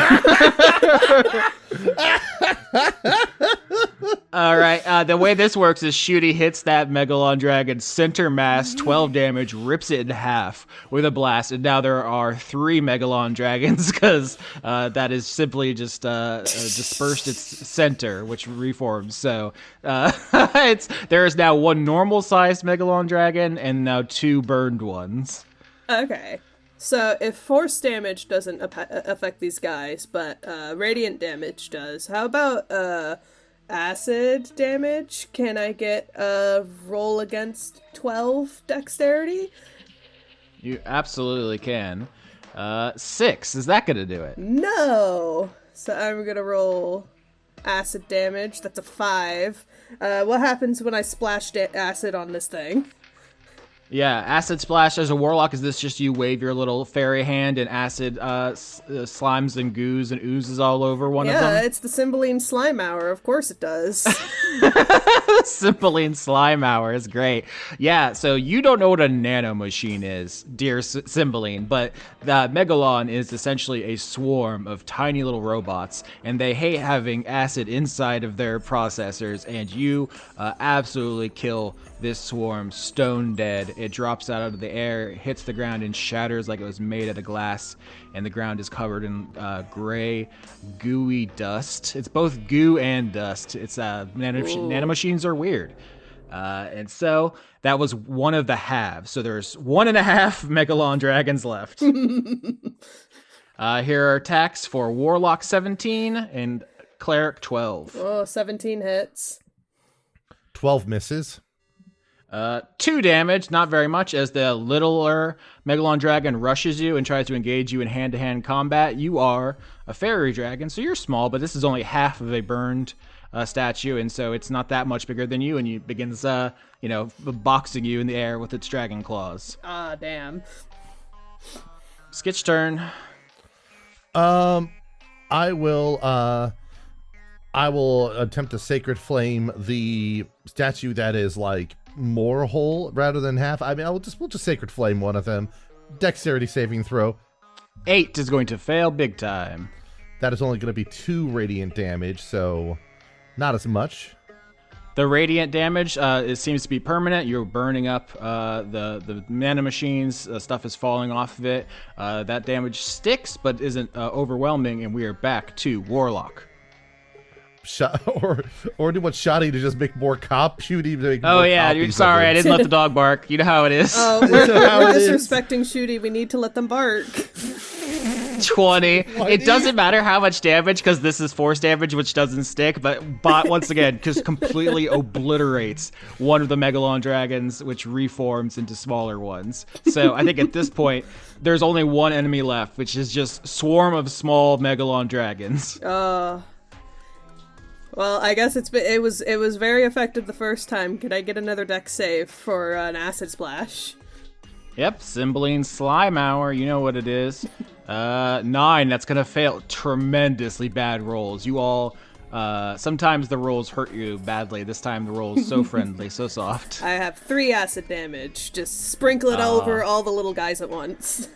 All right. The way this works is Shooty hits that Megalon dragon center mass, 12 damage, rips it in half with a blast, and now there are 3 Megalon dragons because that is simply just dispersed its center, which reforms. So there is now 1 normal-sized Megalon dragon and now 2 burned ones. Okay. So if force damage doesn't affect these guys, but radiant damage does, how about acid damage, can I get a roll against 12 dexterity? You absolutely can. 6. Is that gonna do it? No! So I'm gonna roll acid damage. That's a 5. What happens when I splash acid on this thing? Yeah, acid splash as a warlock. Is this just you wave your little fairy hand and acid slimes and goos and oozes all over one of them? Yeah, it's the Cymbeline slime hour. Of course it does. Cymbeline slime hour is great. Yeah, so you don't know what a nanomachine is, dear Cymbeline, but the Megalon is essentially a swarm of tiny little robots, and they hate having acid inside of their processors, and you absolutely kill this swarm stone dead. It drops out of the air, hits the ground, and shatters like it was made out of glass, and the ground is covered in gray, gooey dust. It's both goo and dust. It's nanomachines are weird. And so that was one of the halves. So there's 1.5 Megalon dragons left. Here are attacks for Warlock 17 and Cleric 12. Oh, 17 hits. 12 misses. 2 damage, not very much, as the littler Megalon dragon rushes you and tries to engage you in hand-to-hand combat. You are a fairy dragon, so you're small, but this is only half of a burned statue, and so it's not that much bigger than you, and it begins, boxing you in the air with its dragon claws. Ah, damn. Skitch turn. I will attempt to Sacred Flame the statue that is, like, more whole rather than half. I mean, we'll just Sacred Flame one of them. Dexterity saving throw. 8 is going to fail big time. That is only going to be 2 radiant damage, so not as much. The radiant damage, it seems to be permanent. You're burning up the mana machines. Stuff is falling off of it. That damage sticks, but isn't overwhelming, and we are back to Warlock. Or do you want Shoddy to just make more shooty? Oh yeah, dude, sorry, I didn't let the dog bark. You know how it is. Oh, we're disrespecting Shooty. We need to let them bark. 20. It doesn't matter how much damage, because this is force damage, which doesn't stick, but once again, just completely obliterates one of the Megalon dragons, which reforms into smaller ones. So I think at this point, there's only one enemy left, which is just swarm of small Megalon dragons. Well, I guess it was very effective the first time. Could I get another dex save for an acid splash? Yep, Cymbeline slime hour. You know what it is. 9. That's gonna fail. Tremendously bad rolls. You all. Sometimes the rolls hurt you badly. This time the rolls so friendly, so soft. I have 3 acid damage. Just sprinkle it over all the little guys at once.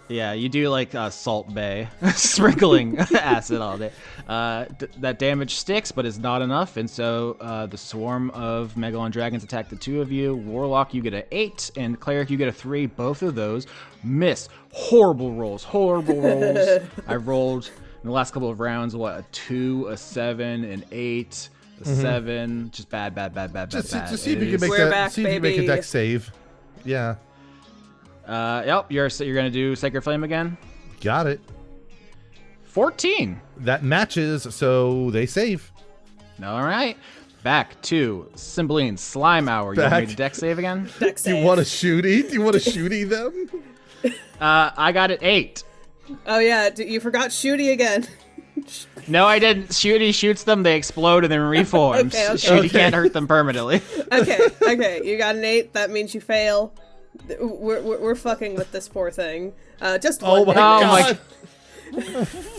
Yeah, you do like Salt Bay, sprinkling acid on it. That damage sticks, but it's not enough, and so the swarm of Megalon dragons attack the 2 of you. Warlock, you get an 8, and Cleric, you get a 3. Both of those miss. Horrible rolls. I rolled in the last couple of rounds, a 2, a 7, an 8, a 7. Just bad. Just see if you can make that. See if you make a dex save. Yeah. Yep, you're gonna do Sacred Flame again? Got it. 14. That matches, so they save. All right. Back to Cymbeline slime hour. You want me to dex save again? Dex save. Do you want to shooty? Do you want to shooty them? I got an 8. Oh yeah, you forgot Shooty again. No, I didn't. Shooty shoots them, they explode and then reforms. Okay. Shooty can't hurt them permanently. Okay, you got an 8. That means you fail. We're fucking with this poor thing. Just one. Oh my god.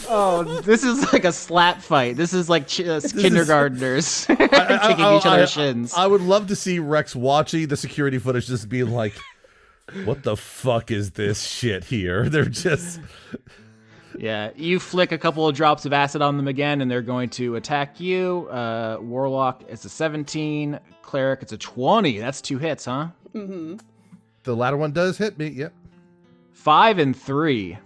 Oh, this is like a slap fight. This is like kindergartners kicking each other's shins. I would love to see Rex watching the security footage, just being like, "What the fuck is this shit here?" They're just. Yeah, you flick a couple of drops of acid on them again, and they're going to attack you. Warlock, it's a 17. Cleric, it's a 20. That's 2 hits, huh? Mm-hmm. The latter one does hit me. Yep. 5 and 3.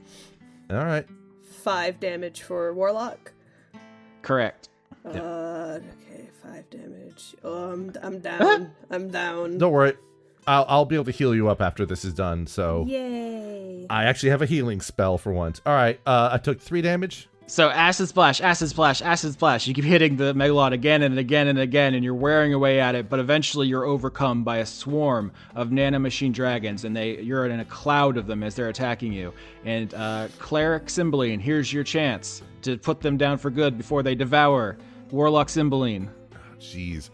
All right. 5 damage for Warlock. Correct. Okay, 5 damage. Oh, I'm down. I'm down. Don't worry. I'll be able to heal you up after this is done. So. Yay! I actually have a healing spell for once. All right. I took 3 damage. So acid splash, acid splash, acid splash. You keep hitting the megalod again and again and again, and you're wearing away at it. But eventually, you're overcome by a swarm of nanomachine dragons, and you're in a cloud of them as they're attacking you. And Cleric Cymbeline, here's your chance to put them down for good before they devour Warlock Cymbeline. Jeez.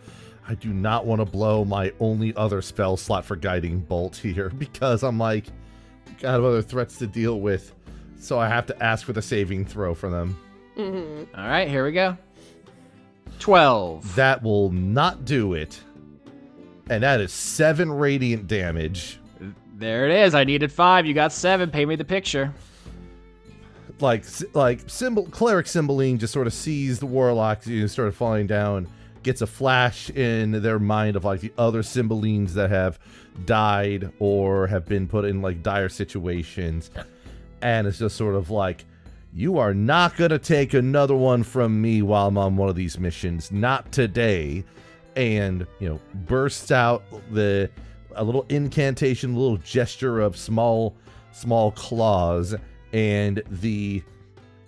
I do not want to blow my only other spell slot for Guiding Bolt here because I'm like, got other threats to deal with. So I have to ask for the saving throw for them. Mm-hmm. All right, here we go. 12. That will not do it. And that is 7 radiant damage. There it is. I needed 5. You got 7. Pay me the picture. Cleric Cymbeline just sort of sees the warlock sort of falling down, gets a flash in their mind of like the other Cymbelines that have died or have been put in like dire situations, and it's just sort of like, you are not gonna take another one from me while I'm on one of these missions, not today. And bursts out a little incantation, a little gesture of small claws, and have you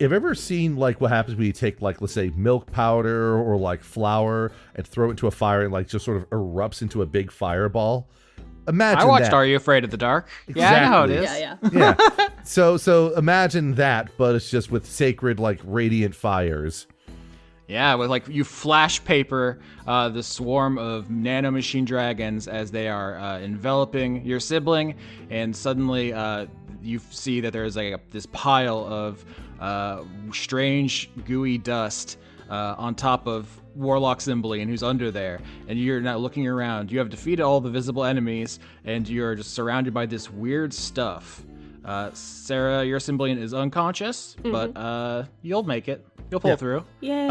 ever seen like what happens when you take like, let's say, milk powder or like flour and throw it into a fire and like just sort of erupts into a big fireball? Imagine I watched that. Are You Afraid of the Dark? Yeah, I know how it is. Yeah. So imagine that, but it's just with sacred like radiant fires. Yeah, with like you flash paper the swarm of nanomachine dragons as they are enveloping your sibling, and suddenly you see that there's like this pile of strange gooey dust on top of Warlock Cymbeline, who's under there, and you're now looking around. You have defeated all the visible enemies, and you're just surrounded by this weird stuff. Sarah, your Cymbeline is unconscious, but you'll make it. You'll pull through. Yay!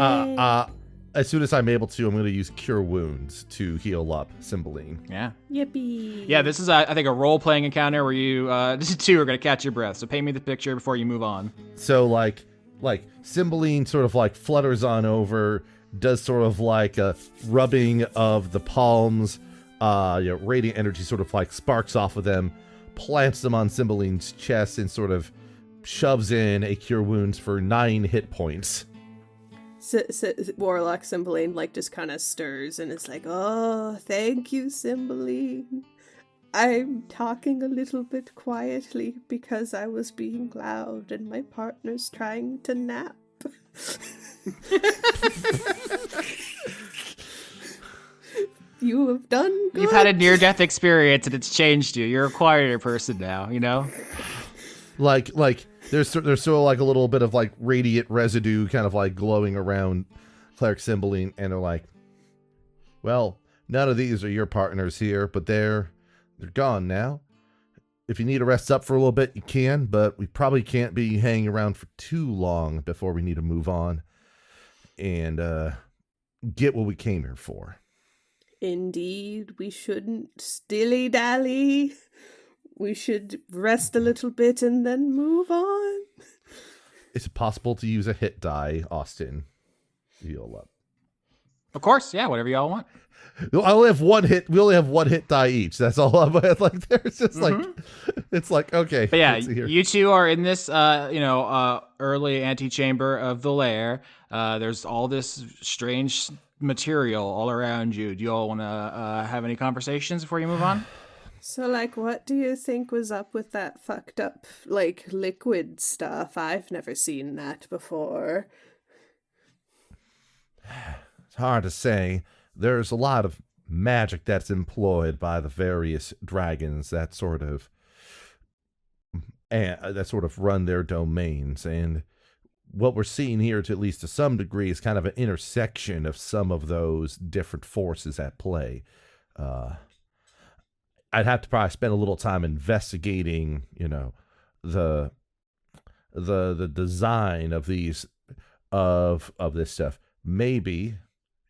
As soon as I'm able to, I'm going to use Cure Wounds to heal up Cymbeline. Yeah. Yippee! Yeah, this is, I think, a role-playing encounter where you two are going to catch your breath. So paint me the picture before you move on. So, like Cymbeline sort of, like, flutters on over, does sort of, like, a rubbing of the palms, radiant energy sort of, like, sparks off of them, plants them on Cymbeline's chest, and sort of shoves in a Cure Wounds for 9 hit points. Warlock Cymbeline like just kind of stirs and is like, "Oh, thank you, Cymbeline. I'm talking a little bit quietly because I was being loud and my partner's trying to nap." You have done good. You've had a near-death experience and it's changed you. You're a quieter person now, you know? Like there's sort of like a little bit of like radiant residue kind of like glowing around Cleric Cymbeline, and they're like, well, none of these are your partners here, but they're gone now. If you need to rest up for a little bit, you can, but we probably can't be hanging around for too long before we need to move on and get what we came here for. Indeed, we shouldn't dilly-dally. We should rest a little bit and then move on. Is it possible to use a hit die, Austin? Heal up. Of course, yeah, whatever y'all want. I only have one hit. We only have one hit die each. That's all I'm like. There's just like, it's like, okay. But yeah, you two are in this, early antechamber of the lair. There's all this strange material all around you. Do you all want to have any conversations before you move on? So, like, what do you think was up with that fucked up, like, liquid stuff? I've never seen that before. It's hard to say. There's a lot of magic that's employed by the various dragons that sort of run their domains, and what we're seeing here, to at least to some degree, is kind of an intersection of some of those different forces at play. I'd have to probably spend a little time investigating, the design of these of this stuff. Maybe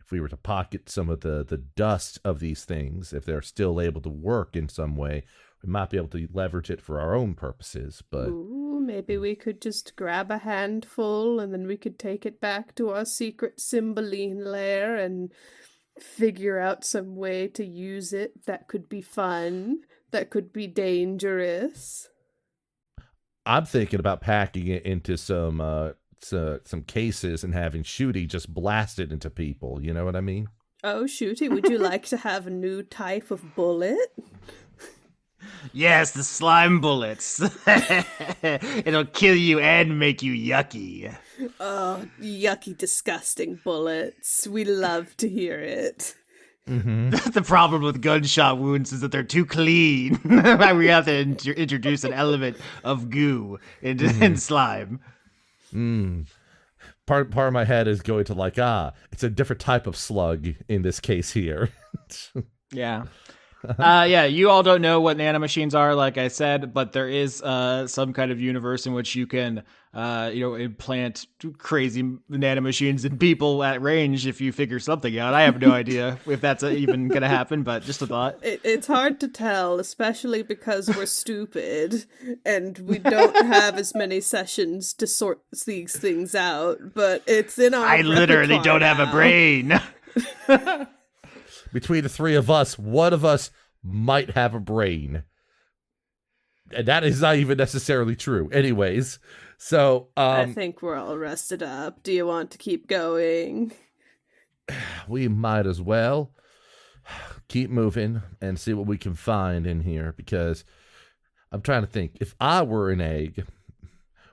if we were to pocket some of the dust of these things, if they're still able to work in some way, we might be able to leverage it for our own purposes. But ooh, maybe we could just grab a handful and then we could take it back to our secret Cymbeline lair and figure out some way to use it that could be fun, that could be dangerous. I'm thinking about packing it into some some cases and having Shooty just blast it into people. You know what I mean? Oh, Shooty, would you like to have a new type of bullet? Yes, the slime bullets. It'll kill you and make you yucky. Oh, yucky, disgusting bullets. We love to hear it. The problem with gunshot wounds is that they're too clean. We have to introduce an element of goo in slime. Part of my head is going to like, it's a different type of slug in this case here. Yeah. Yeah, you all don't know what nanomachines are, like I said, but there is some kind of universe in which you can, implant crazy nanomachines in people at range if you figure something out. I have no idea if that's even going to happen, but just a thought. It's hard to tell, especially because we're stupid and we don't have as many sessions to sort these things out, but it's in our I literally don't have a brain. Between the three of us, one of us might have a brain. And that is not even necessarily true. Anyways, so... I think we're all rested up. Do you want to keep going? We might as well keep moving and see what we can find in here, because I'm trying to think. If I were an egg,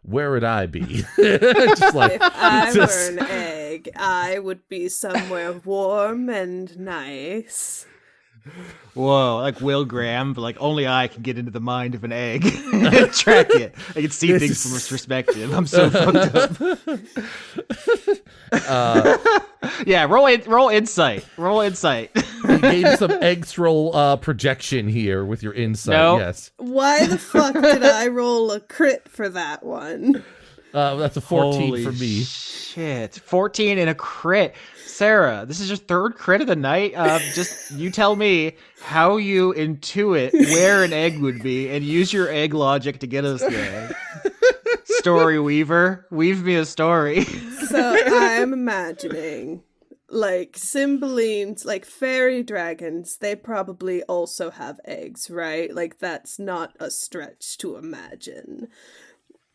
where would I be? Just like, if I were an egg, I would be somewhere warm and nice. Whoa, like Will Graham, but like only I can get into the mind of an egg. Track it. I can see things from its perspective. I'm so fucked up. Yeah, roll insight. Roll insight. You gave some extra projection here with your insight. No. Yes. Why the fuck did I roll a crit for that one? That's a 14 Holy for me. Shit, 14 and a crit. Sarah, this is your third crit of the night. Just you tell me how you intuit where an egg would be and use your egg logic to get us there. Story weaver, weave me a story. So I'm imagining, like, Cymbalines, like fairy dragons, they probably also have eggs, right? Like, that's not a stretch to imagine.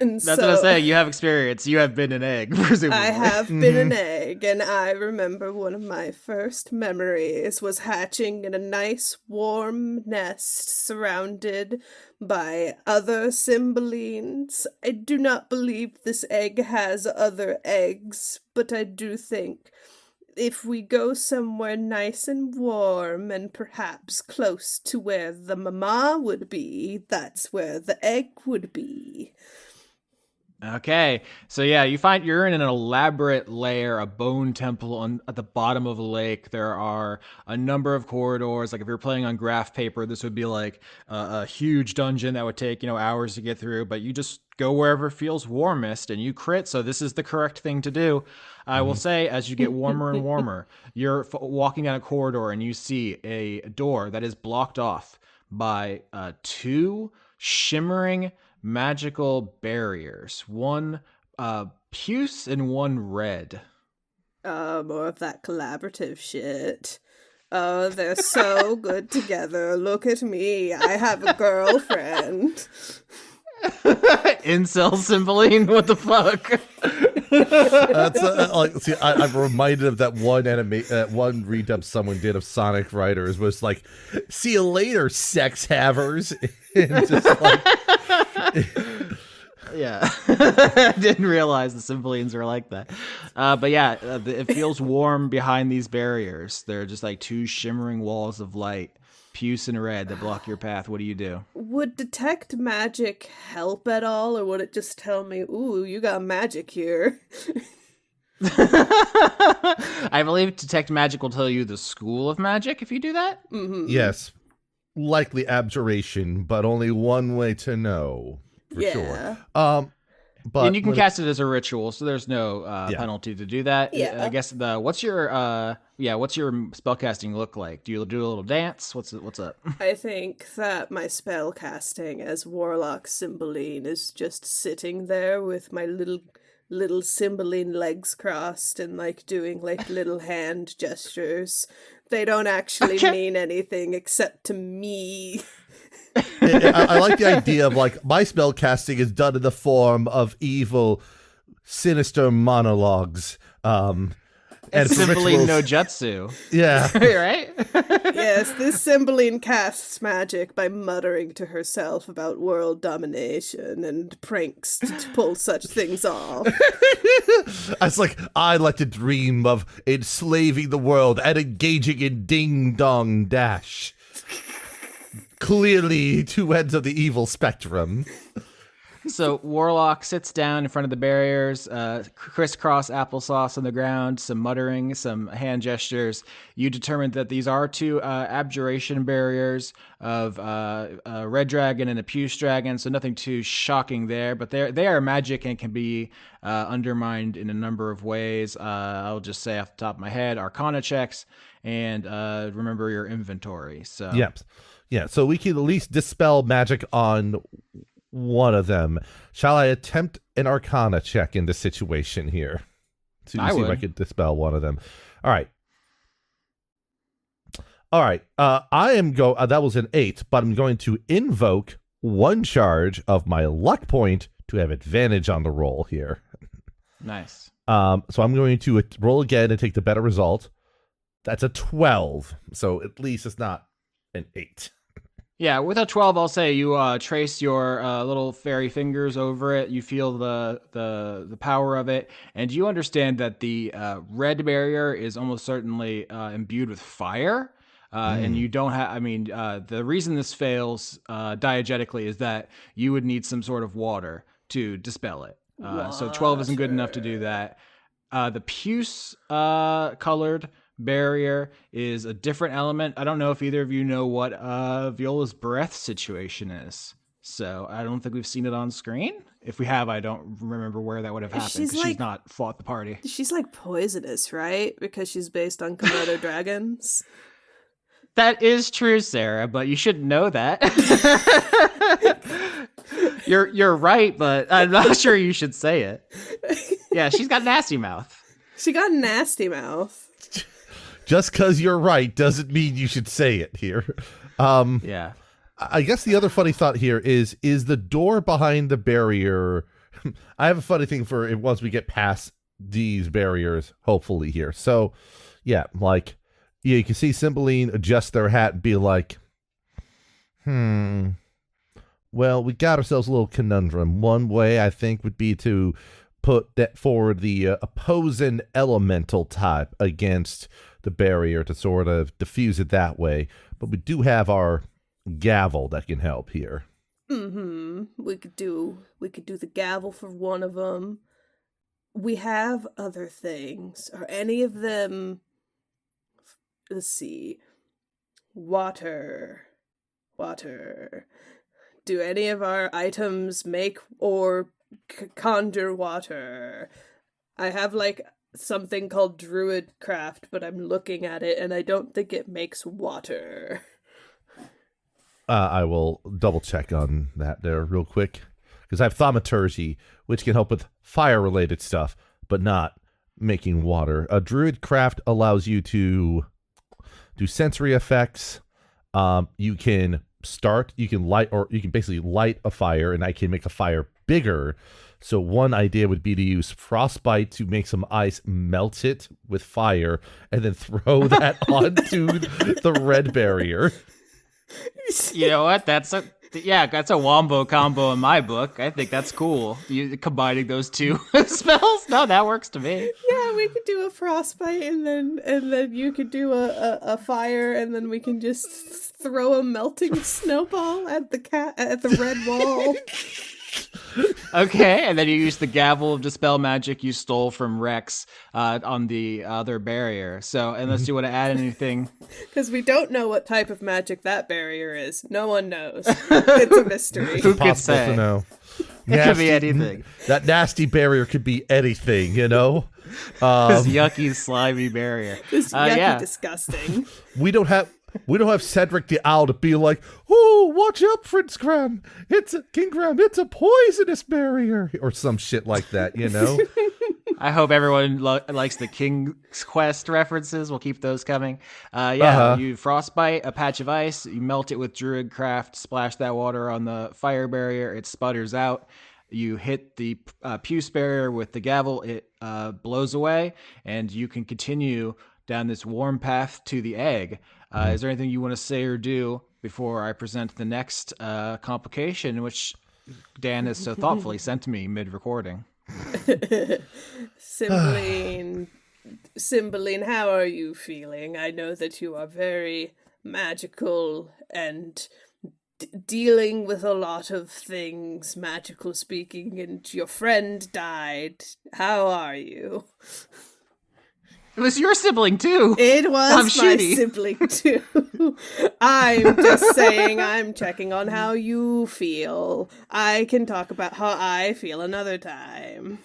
And That's what I say. You have experience. You have been an egg, presumably. I have been an egg, and I remember one of my first memories was hatching in a nice warm nest surrounded by other Cymbalines. I do not believe this egg has other eggs, but I do think if we go somewhere nice and warm and perhaps close to where the mama would be, that's where the egg would be. Okay, so yeah, you find you're in an elaborate lair, a bone temple at the bottom of a lake. There are a number of corridors. Like if you're playing on graph paper, this would be like a huge dungeon that would take, hours to get through. But you just go wherever feels warmest and you crit. So this is the correct thing to do. I will say, as you get warmer and warmer, you're walking down a corridor and you see a door that is blocked off by two shimmering magical barriers, one puce and one red. More of that collaborative shit. Oh, they're so good together. Look at me. I have a girlfriend. Incel Cymbeline, what the fuck? I'm reminded of that one one redub someone did of Sonic Riders was like, "See you later, sex havers." And just like, yeah, I didn't realize the Cymbalines are like that. But yeah, it feels warm behind these barriers. They're just like two shimmering walls of light, puce and red, that block your path. What do you do? Would detect magic help at all, or would it just tell me, "Ooh, you got magic here"? I believe detect magic will tell you the school of magic if you do that. Mm-hmm. Yes, likely abjuration, but only one way to know for sure. But and you can cast it as a ritual, so there's no penalty to do that. Yeah. I guess what's your spellcasting look like? Do you do a little dance? What's up? I think that my spell casting as Warlock Cymbeline is just sitting there with my little Cymbeline legs crossed and like doing like little hand gestures. They don't actually mean anything except to me. I like the idea of like my spell casting is done in the form of evil sinister monologues. And for Cymbeline rituals, no jutsu. yeah. Right? Yes, this Cymbeline casts magic by muttering to herself about world domination and pranks to pull such things off. It's like, I like to dream of enslaving the world and engaging in ding-dong dash. Clearly two ends of the evil spectrum. So Warlock sits down in front of the barriers, crisscross applesauce on the ground, some muttering, some hand gestures. You determined that these are two abjuration barriers of a red dragon and a puce dragon, so nothing too shocking there. But they are magic and can be undermined in a number of ways. I'll just say off the top of my head, Arcana checks, and remember your inventory. So Yep. Yeah, so we can at least dispel magic on one of them. Shall I attempt an Arcana check in this situation here to see if I could dispel one of them? All right. I am that was an 8, but I'm going to invoke one charge of my luck point to have advantage on the roll here. Nice. So I'm going to roll again and take the better result. That's a 12. So at least it's not an 8. Yeah, with a 12, I'll say you trace your little fairy fingers over it. You feel the power of it, and you understand that the red barrier is almost certainly imbued with fire. And you don't have. I mean, the reason this fails diegetically is that you would need some sort of water to dispel it. So 12 isn't good enough to do that. The puce colored barrier is a different element. I don't know if either of you know what Viola's breath situation is. So I don't think we've seen it on screen. If we have, I don't remember where that would have happened because she's not fought the party. She's like poisonous, right? Because she's based on Komodo dragons. That is true, Sarah, but you should know that. You're right, but I'm not sure you should say it. Yeah, she's got nasty mouth. She got nasty mouth. Just because you're right doesn't mean you should say it here. Yeah. I guess the other funny thought here is the door behind the barrier. I have a funny thing for once we get past these barriers, hopefully here. So, yeah, like, yeah, you can see Cymbeline adjust their hat and be like, well, we got ourselves a little conundrum. One way I think would be to put that forward the opposing elemental type against the barrier to sort of diffuse it that way. But we do have our gavel that can help here. We could do the gavel for one of them. We have other things. Are any of them? Let's see. Water. Do any of our items make or conjure water? I have like something called druid craft, but I'm looking at it and I don't think it makes water. I will double check on that there real quick because I have thaumaturgy, which can help with fire related stuff, but not making water. A druid craft allows you to do sensory effects. You can light, or you can basically light a fire, and I can make a fire bigger. So one idea would be to use frostbite to make some ice, melt it with fire, and then throw that onto the red barrier. You know what? That's a wombo combo in my book. I think that's cool. You combining those two spells? No, that works to me. Yeah, we could do a frostbite, and then you could do a fire, and then we can just throw a melting snowball at the red wall. Okay, and then you use the gavel of dispel magic you stole from Rex on the other barrier. So, unless you want to add anything, because we don't know what type of magic that barrier is. No one knows. It's a mystery. Who could Impossible say? to know. It could be anything. That nasty barrier could be anything, you know? This yucky, slimy barrier. This yucky, disgusting. We don't have Cedric the Owl to be like, oh, watch out, Prince Graham. King Graham, it's a poisonous barrier. Or some shit like that, you know? I hope everyone likes the King's Quest references. We'll keep those coming. You frostbite a patch of ice. You melt it with druid craft. Splash that water on the fire barrier. It sputters out. you hit the puce barrier with the gavel, it blows away, and you can continue down this warm path to the egg. Is there anything you want to say or do before I present the next complication, which Dan has so thoughtfully sent to me mid-recording? Cymbeline, how are you feeling? I know that you are very magical and dealing with a lot of things, magical speaking, and your friend died. How are you? It was your sibling, too. It was I'm my shitty. sibling, too. I'm just saying I'm checking on how you feel. I can talk about how I feel another time.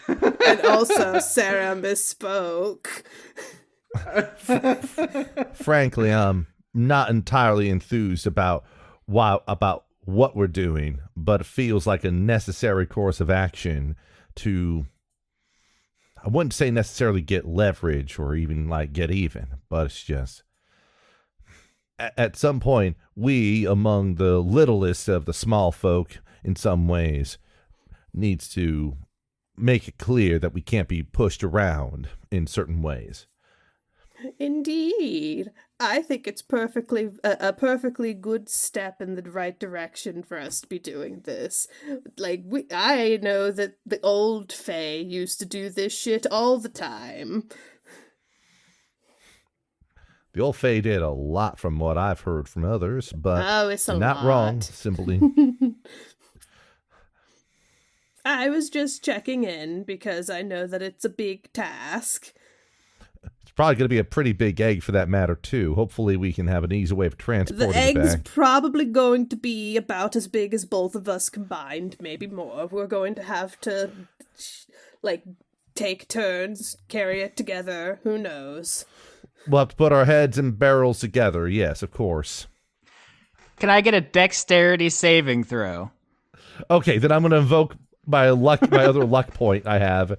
And also, Sarah misspoke. Frankly, I'm not entirely enthused about what we're doing, but it feels like a necessary course of action to, I wouldn't say necessarily get leverage or even like get even, but it's just at some point, we, among the littlest of the small folk in some ways, needs to make it clear that we can't be pushed around in certain ways. Indeed. I think it's a perfectly good step in the right direction for us to be doing this. Like, I know that the old Fae used to do this shit all the time. The old Fae did a lot from what I've heard from others, but it's a you're not lot. wrong, Cymbeline. I was just checking in because I know that it's a big task. It's probably going to be a pretty big egg for that matter, too. Hopefully we can have an easy way of transporting The it egg's back. probably going to be about as big as both of us combined, maybe more. We're going to have to, like, take turns, carry it together. Who knows? We'll have to put our heads and barrels together. Yes, of course. Can I get a dexterity saving throw? Okay, then I'm going to invoke my other luck point I have.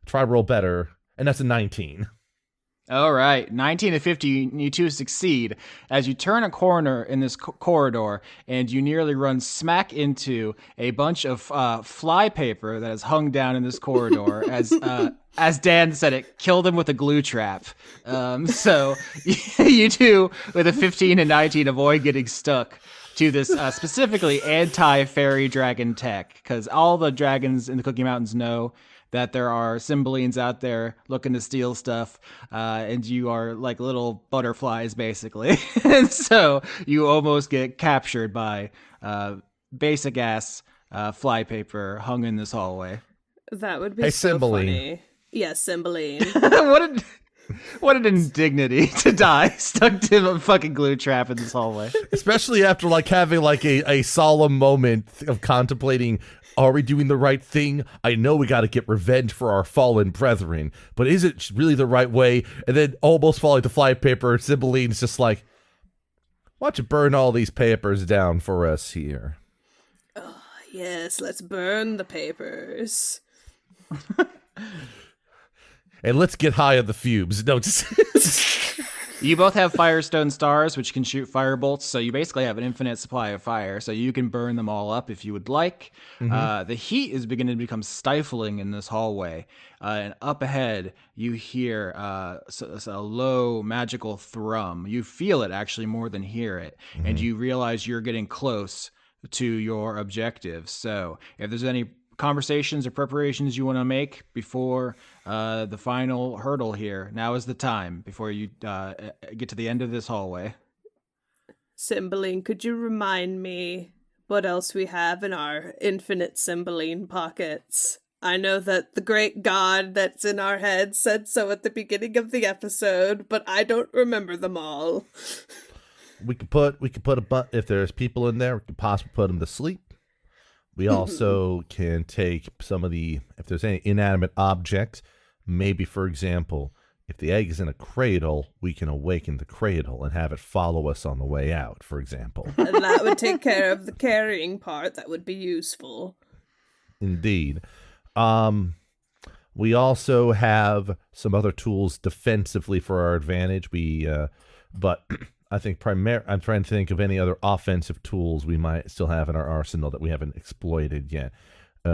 Try roll better, and that's a 19. All right, 19 to 50, you two succeed as you turn a corner in this corridor and you nearly run smack into a bunch of fly paper that is hung down in this corridor. As Dan said, it killed him with a glue trap. So you two, with a 15 and 19, avoid getting stuck to this specifically anti-fairy dragon tech, because all the dragons in the Cookie Mountains know that there are Cymbalines out there looking to steal stuff, and you are like little butterflies, basically. And so you almost get captured by basic-ass flypaper hung in this hallway. That would be Hey, so Cymbeline. funny. Yes, Cymbeline. What an indignity to die stuck to a fucking glue trap in this hallway. Especially after like having like a solemn moment of contemplating, are we doing the right thing? I know we got to get revenge for our fallen brethren, but is it really the right way? And then almost falling to flypaper, Cymbaline's just like, why don't you burn all these papers down for us here? Oh, yes, let's burn the papers. And let's get high on the fumes. No, just... You both have Firestone stars, which can shoot fire bolts, so you basically have an infinite supply of fire, so you can burn them all up if you would like. The heat is beginning to become stifling in this hallway, and up ahead you hear a low magical thrum. You feel it actually more than hear it, and you realize you're getting close to your objective. So if there's any conversations or preparations you want to make before the final hurdle here, now is the time before you get to the end of this hallway. Cymbeline, could you remind me what else we have in our infinite Cymbeline pockets? I know that the great god that's in our head said so at the beginning of the episode, but I don't remember them all. We could put if there's people in there, we could possibly put them to sleep. We also can take some of if there's any inanimate objects, maybe, for example, if the egg is in a cradle, we can awaken the cradle and have it follow us on the way out, for example. And that would take care of the carrying part. That would be useful. Indeed. We also have some other tools defensively for our advantage. But I think I'm trying to think of any other offensive tools we might still have in our arsenal that we haven't exploited yet. We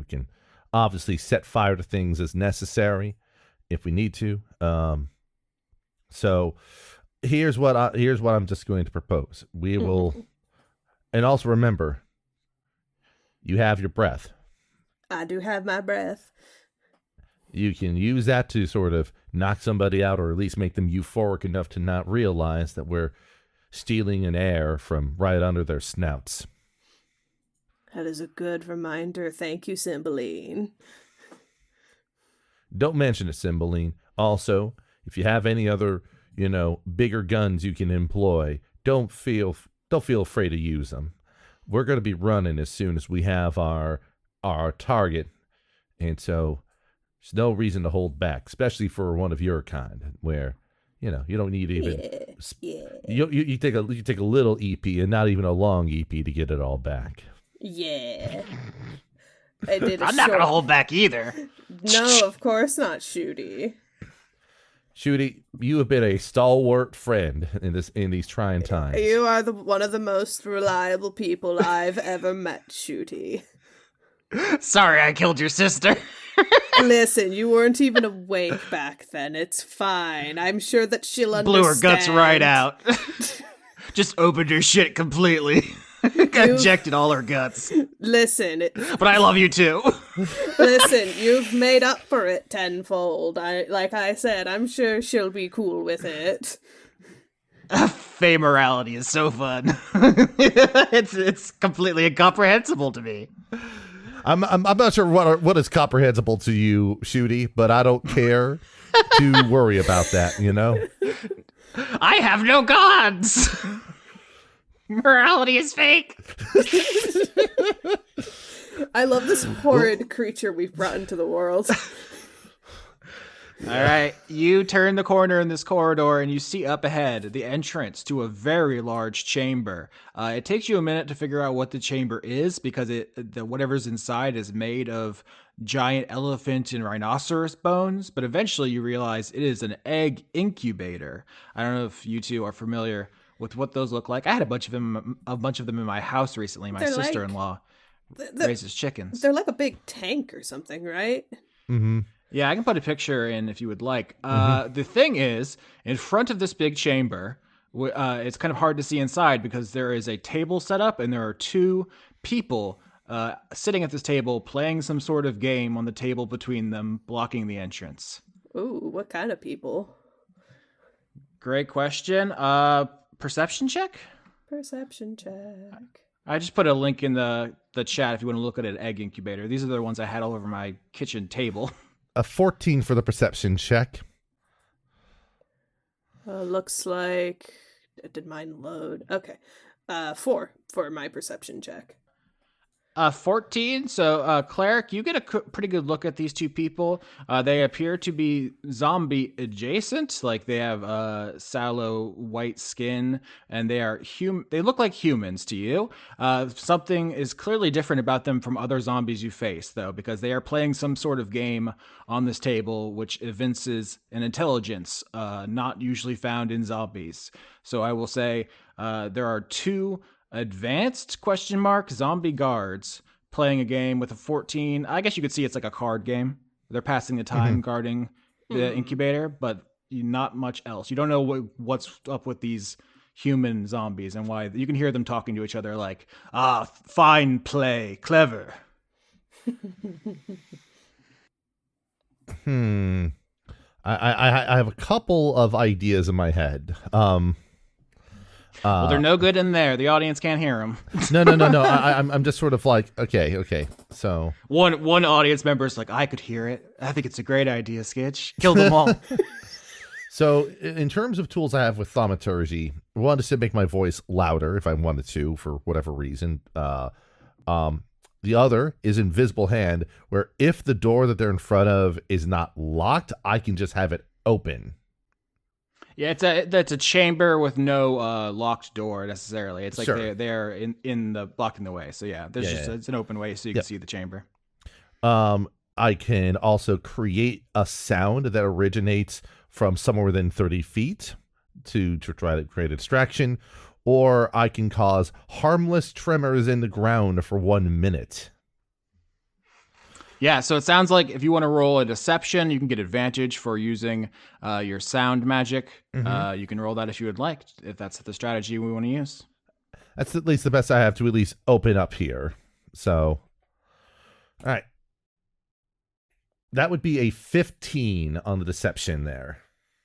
can obviously set fire to things as necessary if we need to. So here's what I'm just going to propose. We will, and also remember, you have your breath. I do have my breath. You can use that to sort of knock somebody out, or at least make them euphoric enough to not realize that we're stealing an air from right under their snouts. That is a good reminder. Thank you, Cymbeline. Don't mention it, Cymbeline. Also, if you have any other, bigger guns you can employ, don't feel afraid to use them. We're going to be running as soon as we have our target, and so there's no reason to hold back, especially for one of your kind, where you don't need even you take a little EP and not even a long EP to get it all back. Yeah. I'm not gonna hold back either. No, of course not, Shooty. Shooty, you have been a stalwart friend in these trying times. You are one of the most reliable people I've ever met, Shooty. Sorry, I killed your sister. Listen, you weren't even awake back then. It's fine. I'm sure that she'll understand. Blew her guts right out. Just opened her shit completely. Ejected all her guts. Listen. But I love you too. Listen, you've made up for it tenfold. Like I said, I'm sure she'll be cool with it. Faye morality is so fun. It's completely incomprehensible to me. I'm not sure what is comprehensible to you, Shooty, but I don't care to worry about that, I have no gods. Morality is fake. I love this horrid creature we've brought into the world. All right, you turn the corner in this corridor and you see up ahead the entrance to a very large chamber. It takes you a minute to figure out what the chamber is because whatever's inside is made of giant elephant and rhinoceros bones, but eventually you realize it is an egg incubator. I don't know if you two are familiar with what those look like. I had a bunch of them in my house recently. My sister-in-law raises chickens. They're like a big tank or something, right? Mm-hmm. Yeah, I can put a picture in if you would like. The thing is, in front of this big chamber, it's kind of hard to see inside because there is a table set up and there are two people sitting at this table playing some sort of game on the table between them, blocking the entrance. Ooh, what kind of people? Great question. Perception check? Perception check. I just put a link in the chat if you want to look at an egg incubator. These are the ones I had all over my kitchen table. A 14 for the perception check. Looks like... Did mine load? Okay. 4 for my perception check. 14. So, Cleric, you get a pretty good look at these two people. They appear to be zombie adjacent. Like they have sallow white skin, and they are They look like humans to you. Something is clearly different about them from other zombies you face, though, because they are playing some sort of game on this table, which evinces an intelligence not usually found in zombies. So I will say there are two advanced ? Zombie guards playing a game with a 14. I guess you could see it's like a card game. They're passing the time guarding the incubator, but not much else. You don't know what's up with these human zombies and why. You can hear them talking to each other like, fine play, clever. I have a couple of ideas in my head. Well, they're no good in there. The audience can't hear them. No. I'm just sort of like, okay. So one audience member is like, I could hear it. I think it's a great idea, Skitch. Kill them all. So in terms of tools I have with thaumaturgy, I wanted to make my voice louder if I wanted to for whatever reason. The other is invisible hand, where if the door that they're in front of is not locked, I can just have it open. Yeah, it's a chamber with no locked door necessarily. It's like Sure. they're in the blocking the way. So yeah, it's an open way so you can see the chamber. I can also create a sound that originates from somewhere within 30 feet to try to create a distraction, or I can cause harmless tremors in the ground for 1 minute. Yeah, so it sounds like if you want to roll a deception, you can get advantage for using your sound magic. You can roll that if you would like, if that's the strategy we want to use. That's at least the best I have to at least open up here. So, all right. That would be a 15 on the deception there.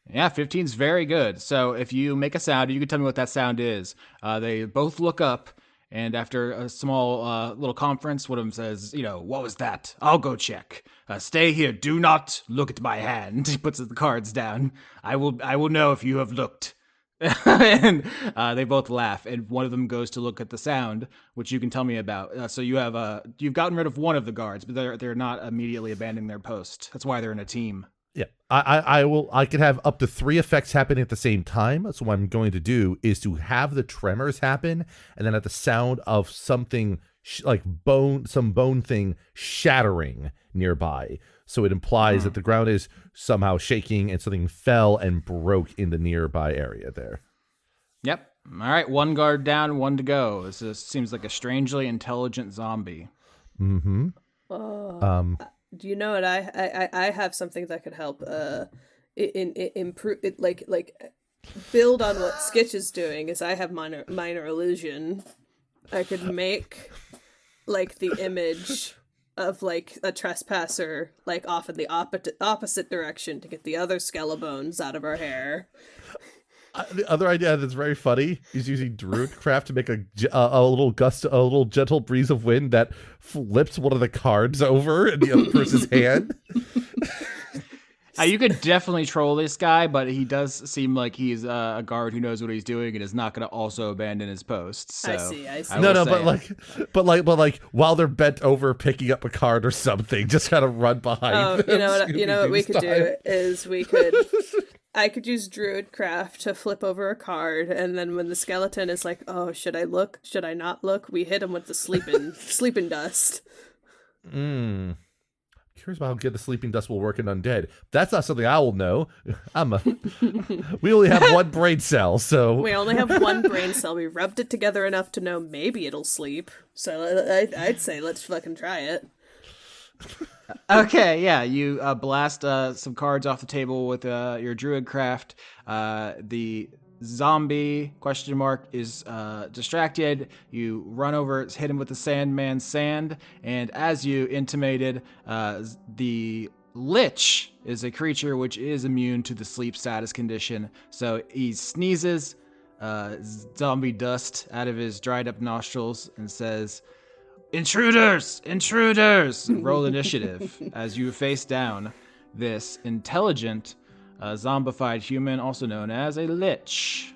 Yeah, 15 is very good. So if you make a sound, you can tell me what that sound is. They both look up, and after a small little conference, one of them says, what was that? I'll go check. Stay here. Do not look at my hand. He puts the cards down. I will know if you have looked. And they both laugh, and one of them goes to look at the sound, which you can tell me about. So you've gotten rid of one of the guards, but they're not immediately abandoning their post. That's why they're in a team. Yeah, I can have up to 3 effects happening at the same time. So what I'm going to do is to have the tremors happen, and then at the sound of something like some bone thing shattering nearby. So it implies that the ground is somehow shaking and something fell and broke in the nearby area there. Yep. All right, 1 guard down, 1 to go. This seems like a strangely intelligent zombie. Mm-hmm. Do you know what I have something that could help improve it, like build on what Skitch is doing? Is I have minor illusion. I could make like the image of like a trespasser like off in the opposite direction to get the other skeleton out of her hair. The other idea that's very funny is using Druidcraft to make a little gentle breeze of wind that flips one of the cards over in the other person's hand. You could definitely troll this guy, but he does seem like he's a guard who knows what he's doing and is not going to also abandon his post. So I see. But while they're bent over picking up a card or something, just kind of run behind them. You know what we could do is I could use Druidcraft to flip over a card, and then when the skeleton is like, "Oh, should I look? Should I not look?" We hit him with the sleeping dust. Curious about how good the sleeping dust will work in undead. That's not something I will know. We only have 1 brain cell, so we only have 1 brain cell. We rubbed it together enough to know maybe it'll sleep. So I'd say let's fucking try it. Okay, yeah, you blast some cards off the table with your Druidcraft. The zombie is distracted. You run over, hit him with the Sandman's sand, and as you intimated, the Lich is a creature which is immune to the sleep status condition. So he sneezes zombie dust out of his dried up nostrils and says, "Intruders! Intruders!" Roll initiative as you face down this intelligent zombified human, also known as a lich.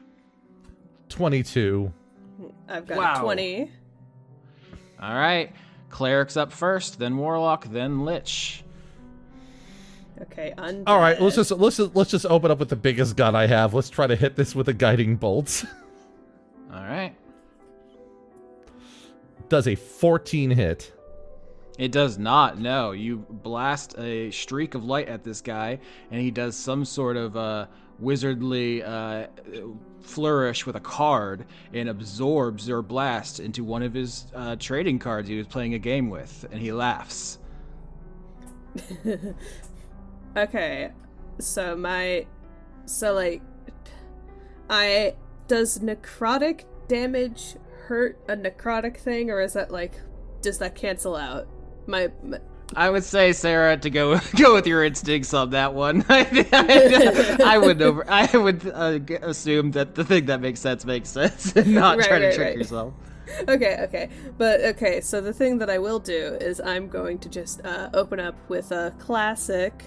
22. I've got 20. All right. Cleric's up first, then Warlock, then Lich. Okay, undead. All right, let's just open up with the biggest gun I have. Let's try to hit this with a guiding bolt. All right. Does a 14 hit? It does not, no. You blast a streak of light at this guy, and he does some sort of wizardly flourish with a card and absorbs your blast into one of his trading cards he was playing a game with, and he laughs. Okay, does necrotic damage hurt a necrotic thing, or is that does that cancel out? I would say, Sarah, to go with your instincts on that one. I would assume that the thing that makes sense and not try to trick yourself. Okay. But so the thing that I will do is I'm going to just open up with a classic,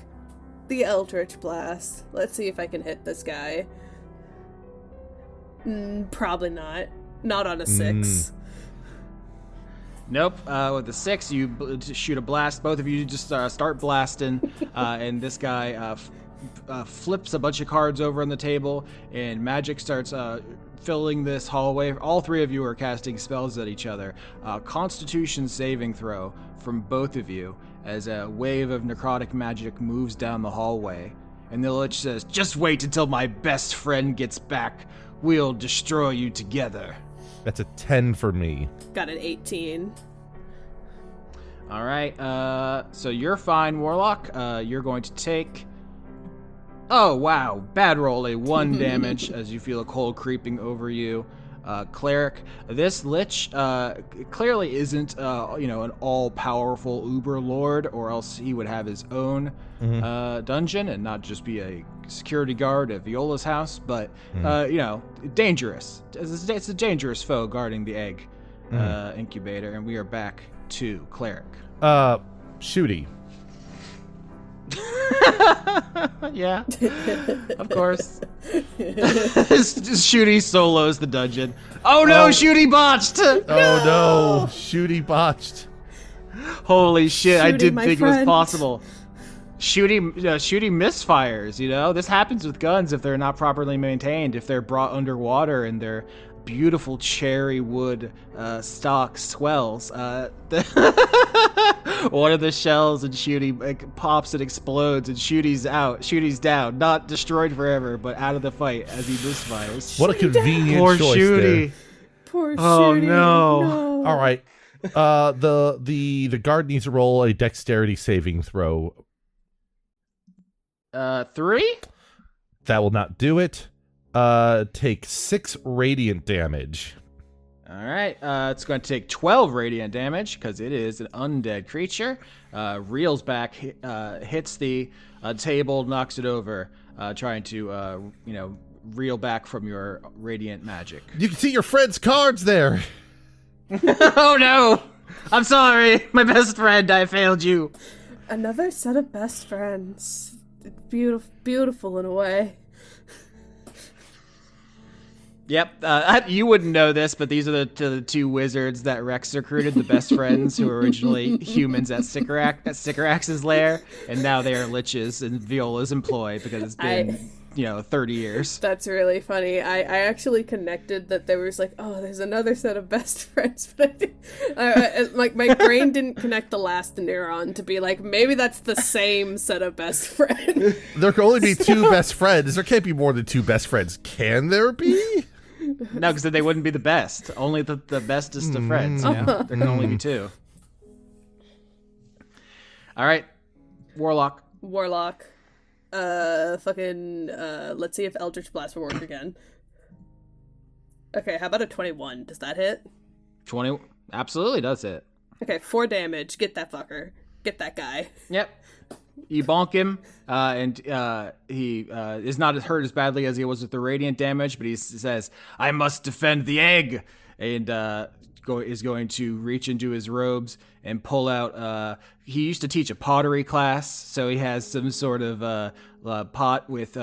the Eldritch Blast. Let's see if I can hit this guy. Probably not. Not on a 6. Nope. With a 6, you shoot a blast. Both of you just start blasting, and this guy flips a bunch of cards over on the table, and magic starts filling this hallway. All 3 of you are casting spells at each other. Constitution saving throw from both of you as a wave of necrotic magic moves down the hallway, And the lich says, "Just wait until my best friend gets back. We'll destroy you together." That's a 10 for me. Got an 18. All right, so you're fine, Warlock. You're going to take... Oh, wow. Bad roll, a 1 damage as you feel a cold creeping over you. Cleric, this lich clearly isn't, an all-powerful Uber Lord, or else he would have his own dungeon and not just be a security guard at Viola's house, but, dangerous. It's a dangerous foe guarding the egg incubator, and we are back to Cleric. Shooty. Yeah, of course. Shooty solos the dungeon. Oh no, Shooty botched! Oh no, Shooty botched. Holy shit, I Shooty, didn't my think it was friend. possible. Shooty misfires, This happens with guns if they're not properly maintained, if they're brought underwater and they're beautiful cherry wood stock swells. One of the shells and Shooty pops and explodes, and Shooty's down, not destroyed forever, but out of the fight as he misfires. What a convenient Poor choice Shooty. there. Poor Oh, Shooty. no. All right. The guard needs to roll a dexterity saving throw. 3? That will not do it. Take 6 radiant damage. All right, it's going to take 12 radiant damage because it is an undead creature. Reels back, hits the table, knocks it over, trying to, reel back from your radiant magic. You can see your friend's cards there. Oh no! I'm sorry, my best friend, I failed you. Another set of best friends. Beautiful in a way. Yep, you wouldn't know this, but these are the 2 wizards that Rex recruited, the best friends who were originally humans at Sycorax's lair, and now they are liches in Viola's employ because it's been, 30 years. That's really funny. I actually connected that there was there's another set of best friends, but my brain didn't connect the last neuron to be like, maybe that's the same set of best friends. There can only be 2 best friends. There can't be more than 2 best friends. Can there be? No, because then they wouldn't be the best. Only the bestest of friends. There can only be 2. All right, Warlock. Let's see if Eldritch Blast will work again. Okay, how about a 21? Does that hit? 20 absolutely does hit. Okay, 4 damage. Get that fucker. Get that guy. Yep. You bonk him, and he is not as hurt as badly as he was with the radiant damage, but he says, "I must defend the egg," and is going to reach into his robes and pull out. He used to teach a pottery class, so he has some sort of pot with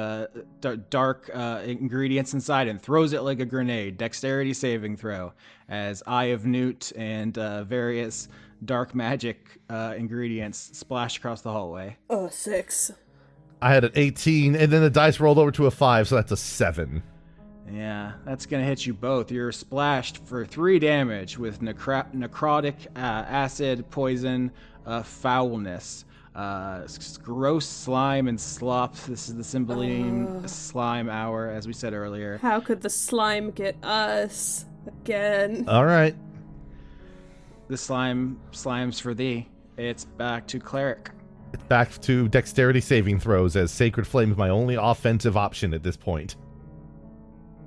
dark ingredients inside, and throws it like a grenade. Dexterity saving throw as Eye of Newt and various dark magic ingredients splash across the hallway. Oh, 6. I had an 18, and then the dice rolled over to a 5, so that's a 7. Yeah, that's going to hit you both. You're splashed for 3 damage with necrotic acid, poison, foulness, gross slime and slop. This is the Cymbeline slime hour, as we said earlier. How could the slime get us again? All right. The slime's for thee. It's back to Cleric. Back to dexterity saving throws, as Sacred Flame is my only offensive option at this point.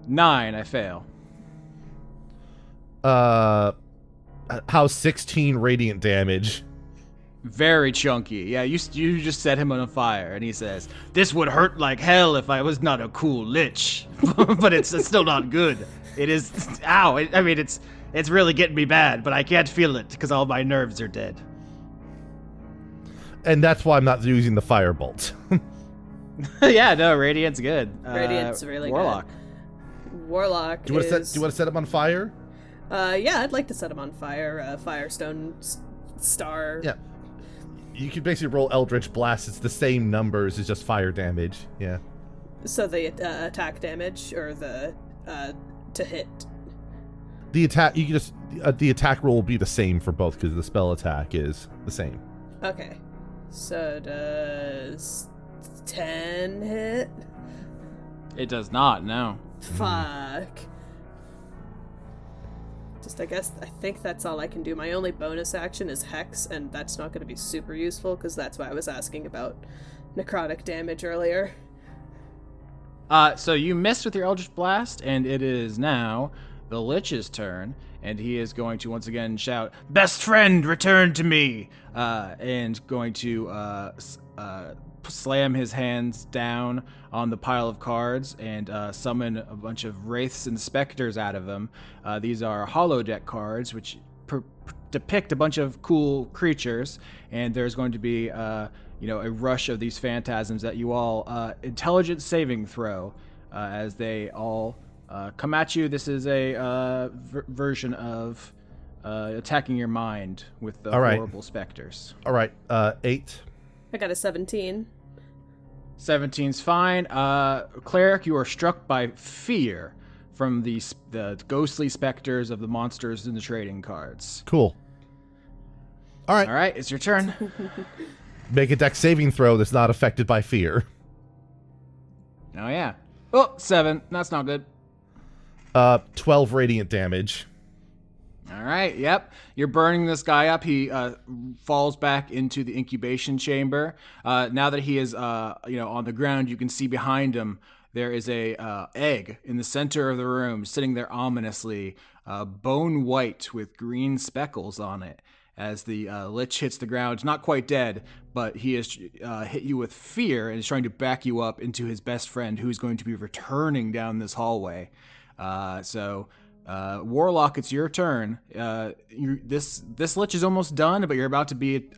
9, I fail. How's 16 radiant damage? Very chunky. Yeah, you just set him on fire, and he says, "This would hurt like hell if I was not a cool lich." But it's still not good. It is... Ow! It's really getting me bad, but I can't feel it because all my nerves are dead. And that's why I'm not using the firebolt. Yeah, no, Radiant's good. Radiant's really Warlock. good. Warlock Do you want to set him on fire? Yeah, I'd like to set him on fire. Firestone star. Yeah. You can basically roll Eldritch Blast. It's the same numbers, it's just fire damage. Yeah. So the attack damage, or the to hit. The attack, you can just the attack roll will be the same for both because the spell attack is the same. Okay. So does 10 hit? It does not, no. Fuck. I think that's all I can do. My only bonus action is Hex, and that's not going to be super useful, because that's why I was asking about necrotic damage earlier. So you missed with your Eldritch Blast, and it is now the Lich's turn, and he is going to once again shout, "Best friend, return to me!" And going to slam his hands down on the pile of cards and summon a bunch of wraiths and specters out of them. These are holodeck cards, which depict a bunch of cool creatures, and there's going to be a rush of these phantasms that you all intelligence saving throw as they all come at you. This is a version of attacking your mind with the horrible specters. All right, 8. I got a 17. 17's fine. Cleric, you are struck by fear from the ghostly specters of the monsters in the trading cards. Cool. All right, it's your turn. Make a dex saving throw that's not affected by fear. Oh, yeah. Oh, 7. That's not good. 12 radiant damage. All right, yep. You're burning this guy up. He falls back into the incubation chamber. Now that he is on the ground, you can see behind him there is a egg in the center of the room, sitting there ominously, bone white with green speckles on it. As the Lich hits the ground, not quite dead, but he has hit you with fear and is trying to back you up into his best friend, who is going to be returning down this hallway. Warlock, it's your turn. This Lich is almost done, but you're about to be,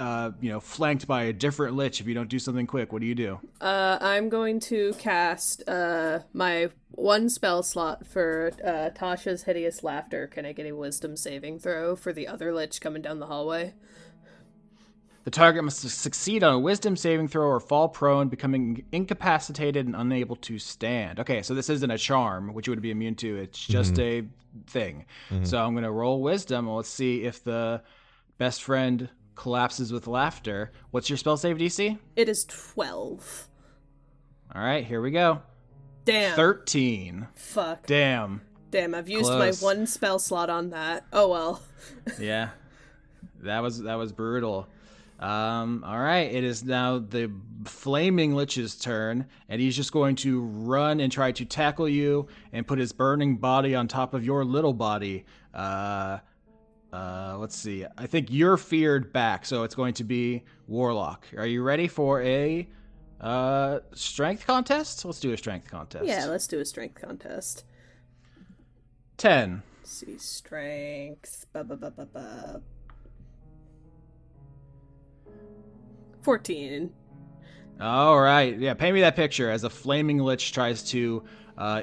flanked by a different Lich if you don't do something quick. What do you do? I'm going to cast my one spell slot for Tasha's Hideous Laughter. Can I get a Wisdom saving throw for the other Lich coming down the hallway? The target must succeed on a Wisdom saving throw or fall prone, becoming incapacitated and unable to stand. Okay, so this isn't a charm, which you would be immune to. It's just a thing. So I'm going to roll Wisdom. Let's see if the best friend collapses with laughter. What's your spell save DC? It is 12. All right, here we go. Damn. 13. Fuck. Damn, I've used Close. my one spell slot on that. Oh well. Yeah, that was brutal. All right, it is now the Flaming Lich's turn, and he's just going to run and try to tackle you and put his burning body on top of your little body. Let's see. I think you're feared back, so it's going to be Warlock. Are you ready for a strength contest? Let's do a strength contest. Yeah, let's do a strength contest. 10. Let's see, strength. 14. All right. Yeah, paint me that picture as a flaming lich tries to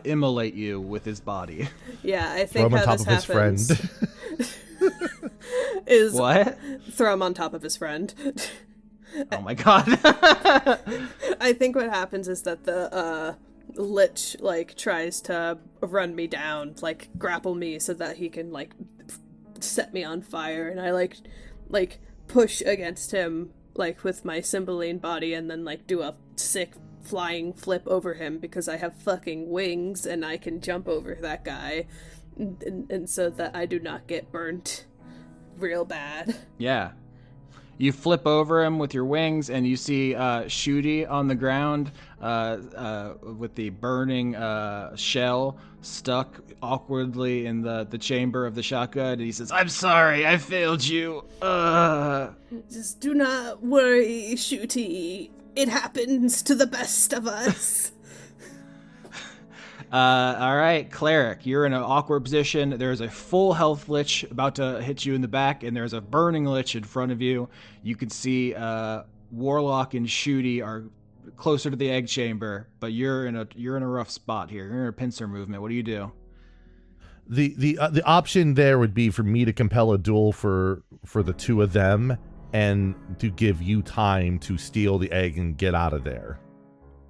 immolate you with his body. Yeah, I think Throw him how on top this of happens his friend. is What? throw him on top of his friend. Oh my god. I think what happens is that the lich tries to run me down, grapple me so that he can set me on fire, and I push against him with my Cymbeline body, and then do a sick flying flip over him because I have fucking wings and I can jump over that guy, and so that I do not get burnt real bad. Yeah. You flip over him with your wings, and you see Shooty on the ground with the burning shell stuck awkwardly in the chamber of the shotgun. And he says, "I'm sorry, I failed you." Just do not worry, Shooty. It happens to the best of us. All right, Cleric, you're in an awkward position. There's a full health lich about to hit you in the back, and there's a burning lich in front of you. You can see Warlock and Shooty are closer to the egg chamber, but you're in a rough spot here. You're in a pincer movement. What do you do? The option there would be for me to compel a duel for the two of them, and to give you time to steal the egg and get out of there.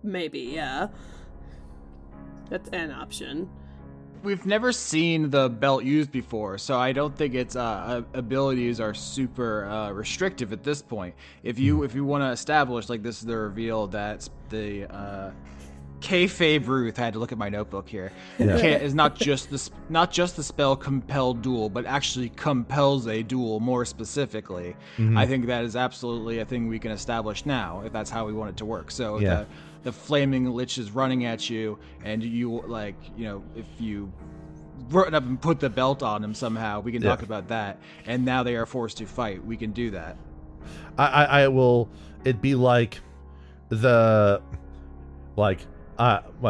Maybe, yeah. That's an option. we've never seen the belt used before, so I don't think its abilities are super restrictive at this point. If you want to establish, like, this is the reveal that the kayfabe Ruth, I had to look at my notebook here. Is not just the spell compel duel, but actually compels a duel more specifically. I think that is absolutely a thing we can establish now, if that's how we want it to work. So the flaming lich is running at you, and you, like, if you run up and put the belt on him somehow, we can talk about that. And now they are forced to fight. We can do that. I will. It'd be like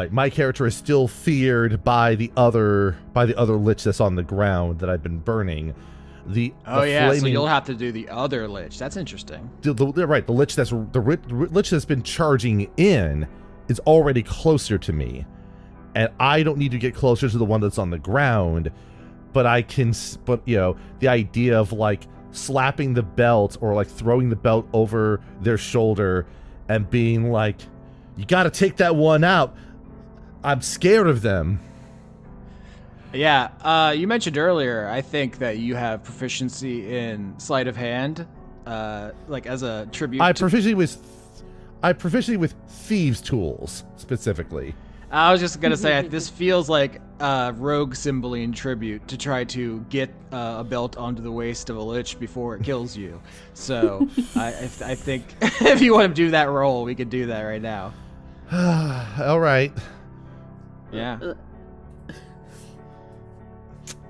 my character is still feared by the other lich that's on the ground that I've been burning. So you'll have to do the other lich. That's interesting. The lich that's been charging in is already closer to me, and I don't need to get closer to the one that's on the ground. But I can. But the idea of like slapping the belt or like throwing the belt over their shoulder and being like, "You got to take that one out. I'm scared of them." Yeah, you mentioned earlier, I think, that you have proficiency in sleight of hand, like as a tribute. I proficiency with thieves' tools specifically. I was just gonna say, this feels like a rogue Cymbeline tribute to try to get a belt onto the waist of a lich before it kills you. So I think if you want to do that roll, we could do that right now. All right. Yeah.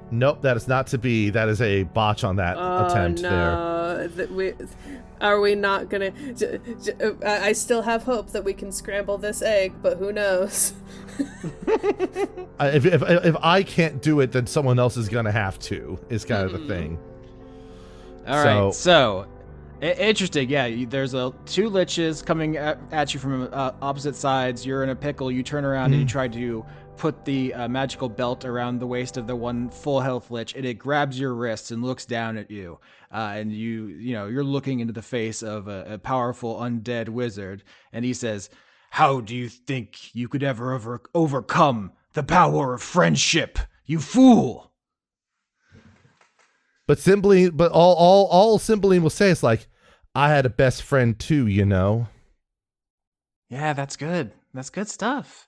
Nope, that is not to be. That is a botch on that attempt there. Are we not gonna... I still have hope that we can scramble this egg, but who knows? If I can't do it, then someone else is gonna have to, is kind of the thing. All right, so interesting. Yeah, there's two liches coming at you from opposite sides. You're in a pickle. You turn around and you try to put the magical belt around the waist of the one full health lich, and it grabs your wrists and looks down at you. And you're looking into the face of a powerful undead wizard, and he says, "How do you think you could ever overcome the power of friendship, you fool?" But Cymbeline, all Cymbeline will say is like, "I had a best friend too, you know." Yeah, that's good. That's good stuff.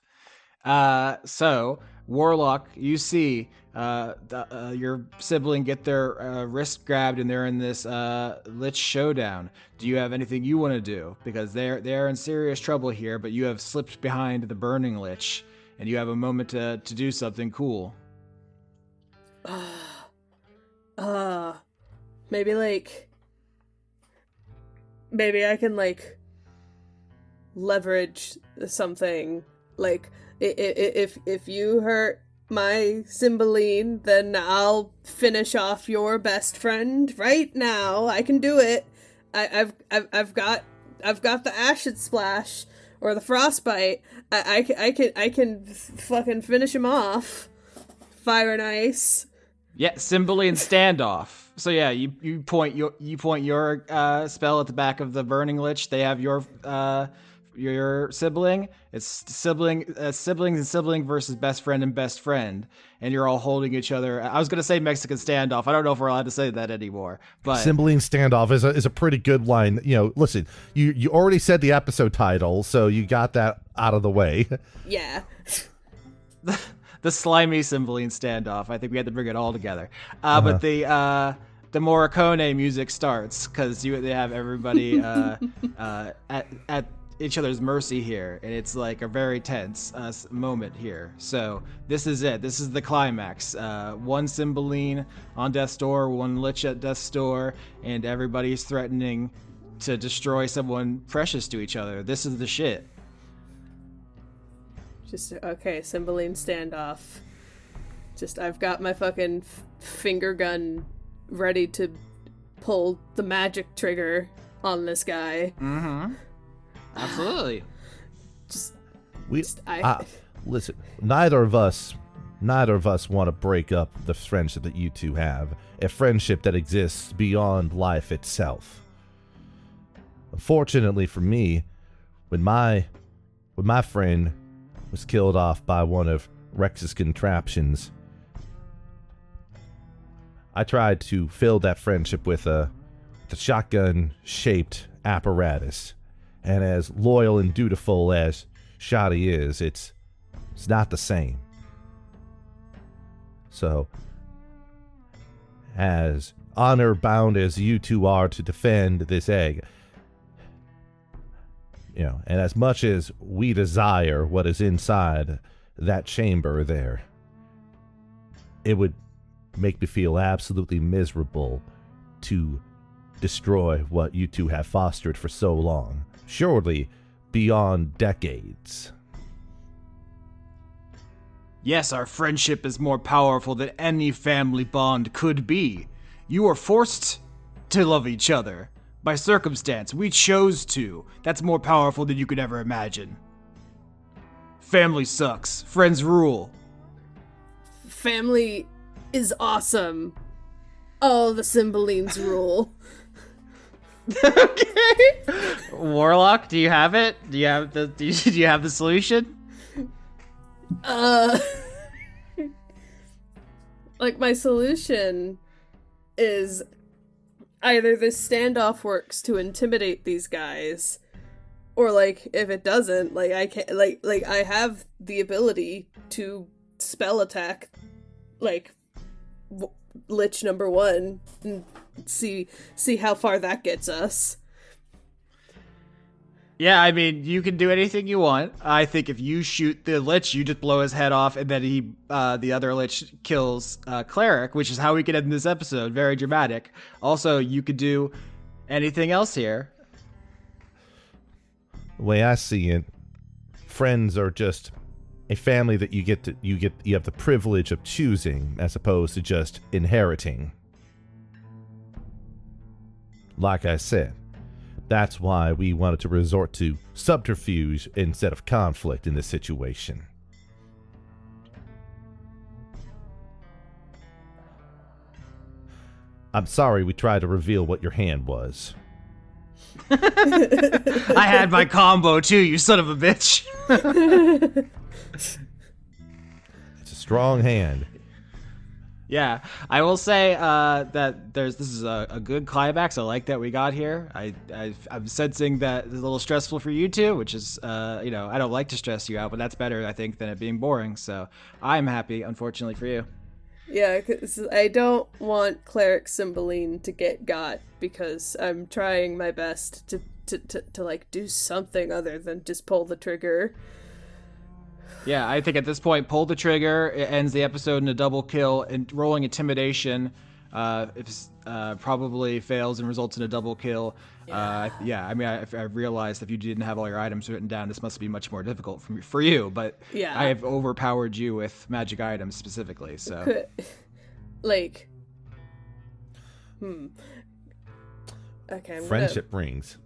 So Warlock, you see your sibling get their wrist grabbed, and they're in this lich showdown. Do you have anything you want to do? Because they're in serious trouble here, but you have slipped behind the burning lich, and you have a moment to do something cool. Maybe I can leverage something. Like, if you hurt my Cymbeline, then I'll finish off your best friend right now. I can do it. I've got the acid splash or the frostbite. I can fucking finish him off. Fire and ice. Yeah, Cymbeline Standoff. So yeah, you point your spell at the back of the burning lich. They have your sibling. It's siblings and sibling versus best friend and best friend, and you're all holding each other. I was gonna say Mexican Standoff. I don't know if we're allowed to say that anymore. But Cymbeline Standoff is a pretty good line. Listen, you already said the episode title, so you got that out of the way. Yeah. The Slimy Cymbeline Standoff. I think we had to bring it all together. But the Morricone music starts because they have everybody at each other's mercy here, and it's like a very tense moment here. So this is it. This is the climax. One Cymbeline on death's door, one lich at death's door, and everybody's threatening to destroy someone precious to each other. This is the shit. Okay, Cymbeline Standoff. I've got my fucking finger gun ready to pull the magic trigger on this guy. Mm-hmm. Absolutely. Listen, neither of us want to break up the friendship that you two have, a friendship that exists beyond life itself. Unfortunately for me, when my friend was killed off by one of Rex's contraptions, I tried to fill that friendship with the shotgun-shaped apparatus. And as loyal and dutiful as Shoddy is, it's not the same. So, as honor-bound as you two are to defend this egg, and as much as we desire what is inside that chamber there, it would make me feel absolutely miserable to destroy what you two have fostered for so long, surely beyond decades. Yes, our friendship is more powerful than any family bond could be. You are forced to love each other. By circumstance, we chose to. That's more powerful than you could ever imagine. Family sucks. Friends rule. Family is awesome. All the Cymbalines rule. Okay. Warlock, do you have it? Do you have the solution? Like, my solution is either this standoff works to intimidate these guys, or, like, if it doesn't, like, I can't, like I have the ability to spell attack, like, Lich number 1, and see how far that gets us. Yeah, I mean, you can do anything you want. I think if you shoot the Lich, you just blow his head off, and then the other Lich kills Cleric, which is how we could end this episode. Very dramatic. Also, you could do anything else here. The way I see it, friends are just a family that you have the privilege of choosing as opposed to just inheriting. Like I said, that's why we wanted to resort to subterfuge instead of conflict in this situation. I'm sorry we tried to reveal what your hand was. I had my combo too, you son of a bitch. It's a strong hand. Yeah, I will say that this is a good climax. I like that we got here. I'm sensing that it's a little stressful for you two, which is, I don't like to stress you out, but that's better, I think, than it being boring. So I'm happy, unfortunately, for you. Yeah, because I don't want Cleric Cymbeline to get got, because I'm trying my best to like, do something other than just pull the trigger. Yeah, I think at this point, pull the trigger. It ends the episode in a double kill, and rolling intimidation probably fails and results in a double kill. Yeah. I mean, I realized if you didn't have all your items written down, this must be much more difficult for you. But yeah, I have overpowered you with magic items specifically. So, okay, Friendship rings.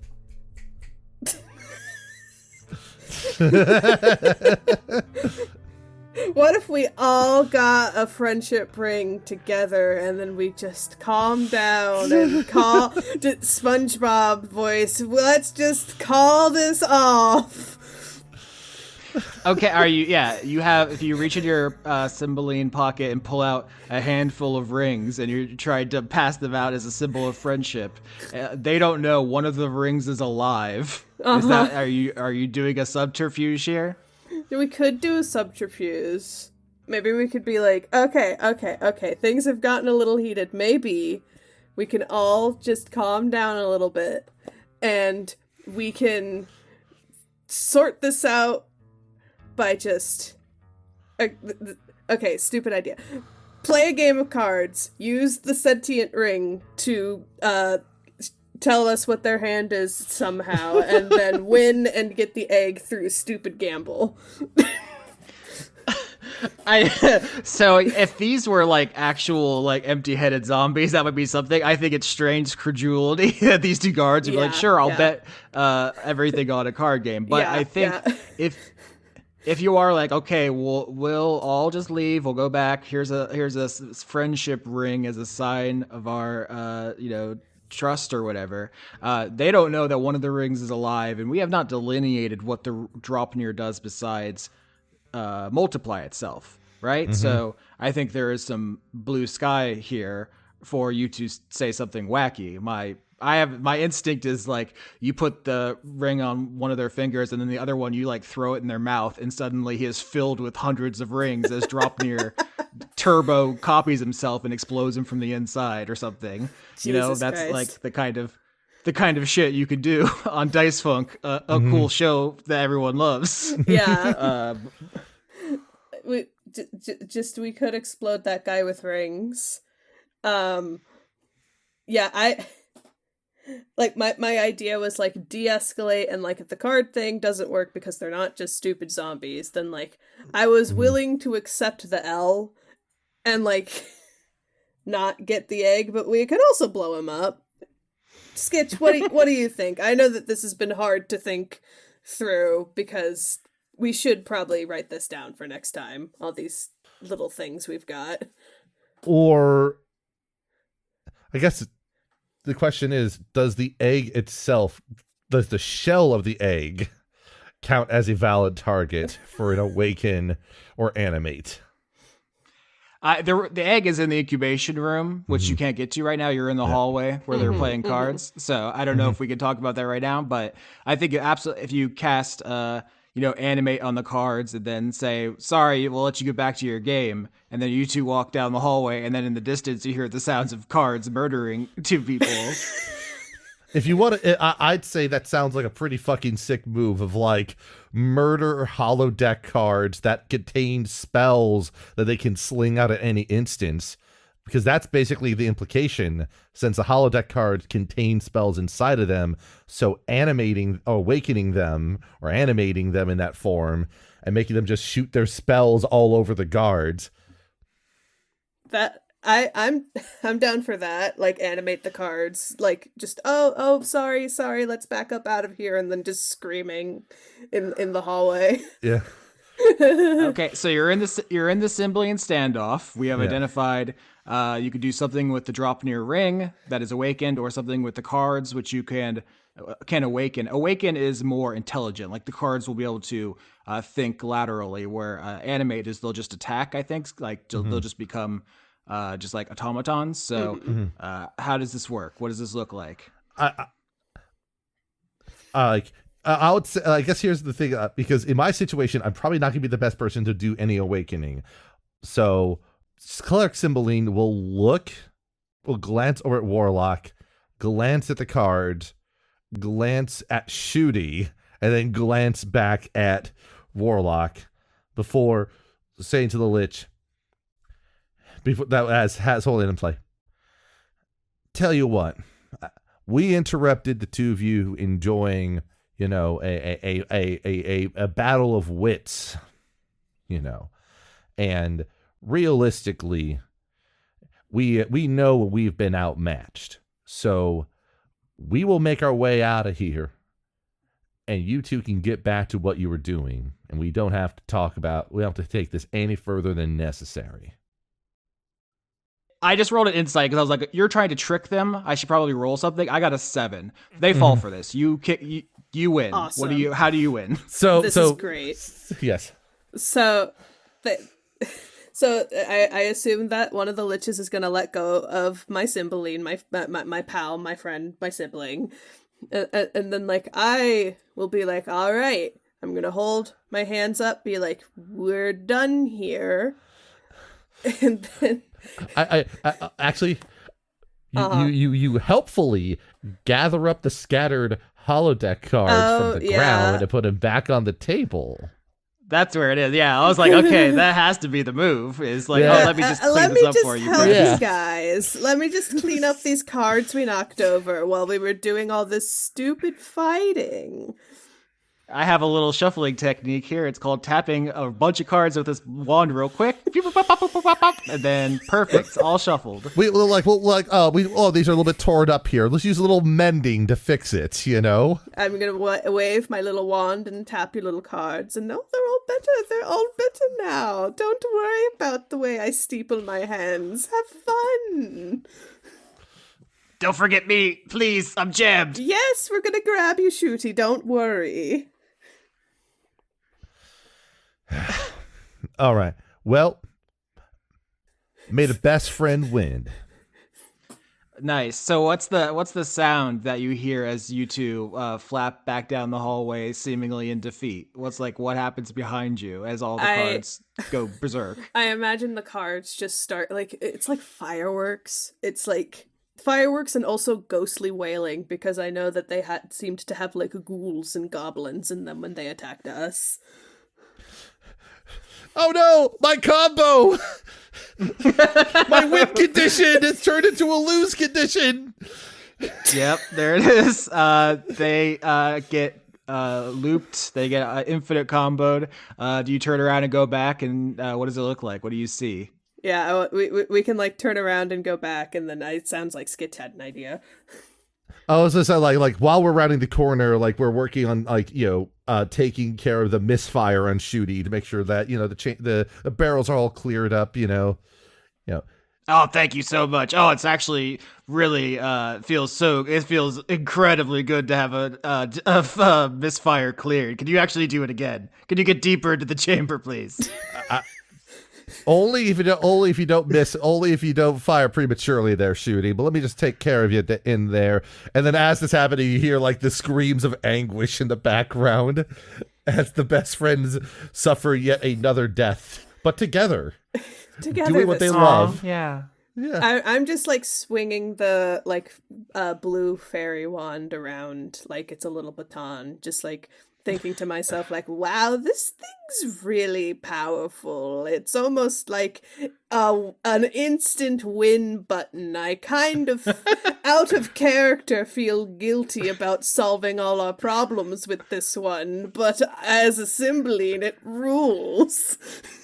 What if we all got a friendship ring together and then we just calm down and call SpongeBob voice, let's just call this off. Okay, if you reach in your Cymbeline pocket and pull out a handful of rings and you're trying to pass them out as a symbol of friendship, they don't know one of the rings is alive. Uh-huh. Are you doing a subterfuge here? We could do a subterfuge. Maybe we could be like, okay, things have gotten a little heated. Maybe we can all just calm down a little bit and we can sort this out by just... Okay, stupid idea. Play a game of cards. Use the sentient ring to tell us what their hand is somehow, and then win and get the egg through a stupid gamble. So if these were like actual like empty-headed zombies, that would be something. I think it's strange credulity that these two guards would be like, sure, I'll bet everything on a card game. But I think if you are like, okay, we'll all just leave, we'll go back. Here's a friendship ring as a sign of our trust or whatever. They don't know that one of the rings is alive, and we have not delineated what the drop near does besides multiply itself, right? Mm-hmm. So I think there is some blue sky here for you to say something wacky. My instinct is like you put the ring on one of their fingers and then the other one you like throw it in their mouth and suddenly he is filled with hundreds of rings as Dropnir turbo copies himself and explodes him from the inside or something. Jesus That's Christ. like the kind of shit you could do on Dice Funk, a cool show that everyone loves. Yeah. We could explode that guy with rings. Yeah, I like my idea was like de-escalate, and like if the card thing doesn't work because they're not just stupid zombies, then like I was willing to accept the L and like not get the egg, but we could also blow him up. Skitch, what do you think? I know that this has been hard to think through because we should probably write this down for next time, all these little things we've got. Or I guess the question is, does the shell of the egg count as a valid target for an awaken or animate? The egg is in the incubation room, which you can't get to right now. You're in the hallway where they're playing cards. So I don't know if we can talk about that right now, but I think if you cast, animate on the cards and then say, sorry, we'll let you get back to your game. And then you two walk down the hallway and then in the distance you hear the sounds of cards murdering two people. If you want to, I'd say that sounds like a pretty fucking sick move of like murder holodeck cards that contain spells that they can sling out at any instance, because that's basically the implication, since the holodeck cards contain spells inside of them. So animating or awakening them or animating them in that form and making them just shoot their spells all over the guards. That I'm down for that. Like animate the cards, like just oh sorry, let's back up out of here, and then just screaming in the hallway. Yeah. Okay, so you're in the Cymbeline standoff. We have identified you could do something with the Dropnir ring that is awakened, or something with the cards which you can awaken. Awaken is more intelligent. Like the cards will be able to think laterally, where animate is they'll just attack. I think like they'll just become just like automatons. So how does this work? What does this look like? I would say, I guess here's the thing, because in my situation, I'm probably not going to be the best person to do any awakening. So Cleric Cymbeline will glance over at Warlock, glance at the card, glance at Shooty, and then glance back at Warlock before saying to the Lich, before that has holding in play. Tell you what, we interrupted the two of you enjoying, a battle of wits, and realistically, we know we've been outmatched. So we will make our way out of here, and you two can get back to what you were doing, and we don't have to take this any further than necessary. I just rolled an insight because I was like, you're trying to trick them. I should probably roll something. I got a 7. They fall for this. You win. Awesome. How do you win? This is great. Yes. So I assume that one of the liches is going to let go of my Cymbeline, my pal, my friend, my sibling. And then like I will be like, all right, I'm going to hold my hands up, be like, we're done here. And then I actually, you helpfully gather up the scattered holodeck cards from the ground and put them back on the table. That's where it is. Yeah, I was like, okay, that has to be the move. Is like, let me just clean this up for you. Help you guys. Let me just clean up these cards we knocked over while we were doing all this stupid fighting. I have a little shuffling technique here. It's called tapping a bunch of cards with this wand real quick, and then perfect, all shuffled. These are a little bit torn up here. Let's use a little mending to fix it. I'm gonna wave my little wand and tap your little cards, and no, they're all better. They're all better now. Don't worry about the way I steeple my hands. Have fun. Don't forget me, please. I'm jammed. Yes, we're gonna grab you, Shooty. Don't worry. All right. Well, may the best friend win. Nice. So what's the sound that you hear as you two flap back down the hallway, seemingly in defeat? What happens behind you as all the I cards go berserk? I imagine the cards just start like it's like fireworks. It's like fireworks and also ghostly wailing because I know that they had seemed to have like ghouls and goblins in them when they attacked us. Oh no, my combo! My win condition has turned into a lose condition. Yep, there it is. They get looped. They get infinite comboed. Do you turn around and go back? And what does it look like? What do you see? Yeah, we can like turn around and go back, and then it sounds like Skit had an idea. I was just like while we're rounding the corner, like we're working on taking care of the misfire on Shooty to make sure that the barrels are all cleared up. Oh, thank you so much. Oh, it's actually really it feels incredibly good to have a misfire cleared. Can you actually do it again? Can you get deeper into the chamber, please? Only if you don't fire prematurely there, Shooty. But let me just take care of you in there. And then as this happening, you hear like the screams of anguish in the background as the best friends suffer yet another death, but together doing what they love. Yeah. I'm just like swinging the blue fairy wand around like it's a little baton, just like thinking to myself like, wow, this thing's really powerful. It's almost like an instant win button. I kind of out of character feel guilty about solving all our problems with this one, but as a Cymbeline, it rules.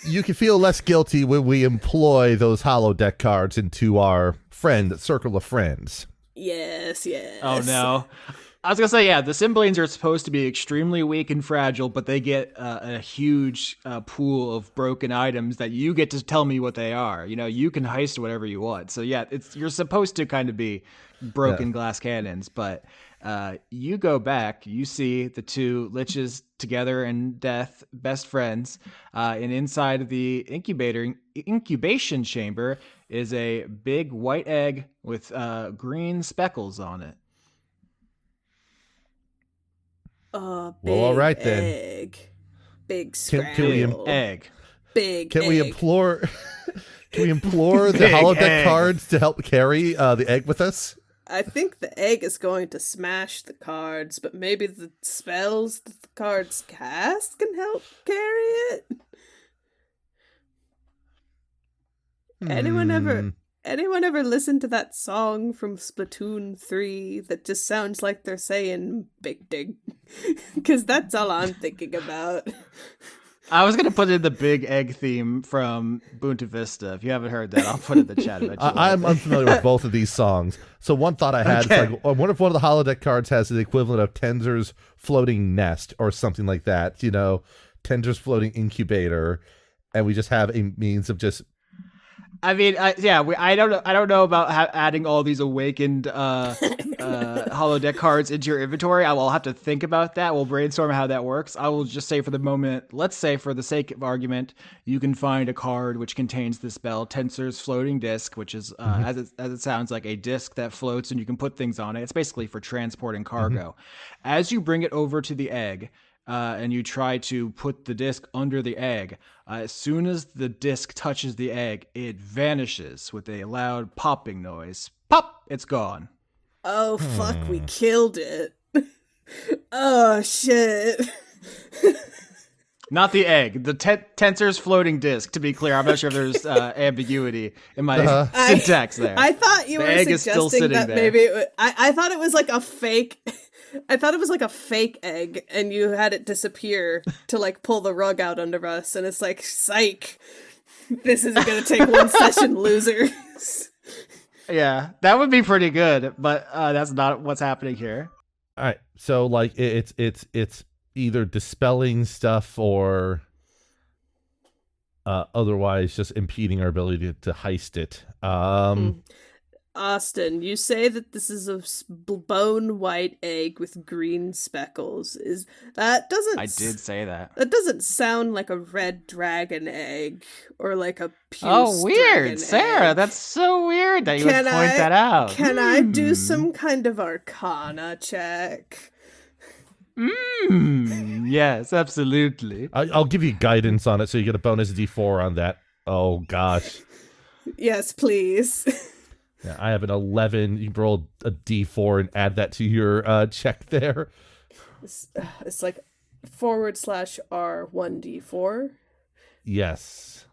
You can feel less guilty when we employ those holodeck cards into our circle of friends. Yes. Oh no. I was gonna say, yeah, the Cymbalines are supposed to be extremely weak and fragile, but they get a huge pool of broken items that you get to tell me what they are. You can heist whatever you want. So yeah, you're supposed to kind of be broken glass cannons, but you go back, you see the two liches together in death, best friends, and inside of the incubation chamber is a big white egg with green speckles on it. Oh, well, all right egg. then. Big scramble. Can we egg? Big. Can egg. we implore? Can we implore the holodeck cards to help carry the egg with us? I think the egg is going to smash the cards, but maybe the spells that the cards cast can help carry it. Anyone ever listen to that song from Splatoon 3 that just sounds like they're saying Big Dig? Because that's all I'm thinking about. I was going to put in the big egg theme from Bunta Vista. If you haven't heard that, I'll put it in the chat eventually. I'm unfamiliar with both of these songs. So one thought I had is like, I wonder if one of the holodeck cards has the equivalent of Tensor's floating nest or something like that. Tensor's floating incubator. And we just have a means of just... I mean, I don't know about adding all these awakened holodeck cards into your inventory. I will have to think about that. We'll brainstorm how that works. I will just say for the moment, let's say for the sake of argument, you can find a card which contains the spell Tensor's floating disc, which is as it sounds like a disc that floats and you can put things on it. It's basically for transporting cargo. As you bring it over to the egg, and you try to put the disc under the egg, as soon as the disc touches the egg, it vanishes with a loud popping noise. Pop! It's gone. Oh, fuck, we killed it. Oh, shit. Not the egg. The Tensor's floating disc, to be clear. I'm not sure if there's ambiguity in my syntax there. I thought you were suggesting that there. Maybe I thought it was like a fake... I thought it was like a fake egg, and you had it disappear to like pull the rug out under us, and it's like, psych, this isn't gonna take one session, losers. Yeah, that would be pretty good, but that's not what's happening here. All right, so like it's either dispelling stuff or otherwise just impeding our ability to heist it. Austin, you say that this is a bone white egg with green speckles. Is that doesn't I did say that. That doesn't sound like a red dragon egg or like a puce Oh, weird, dragon Sarah. egg. That's so weird that you would point that out. Can I do some kind of arcana check? Yes, absolutely. I'll give you guidance on it, so you get a bonus D4 on that. Oh gosh. Yes, please. Yeah, I have an 11. You can roll a D4 and add that to your check there. It's like /R1D4. Yes.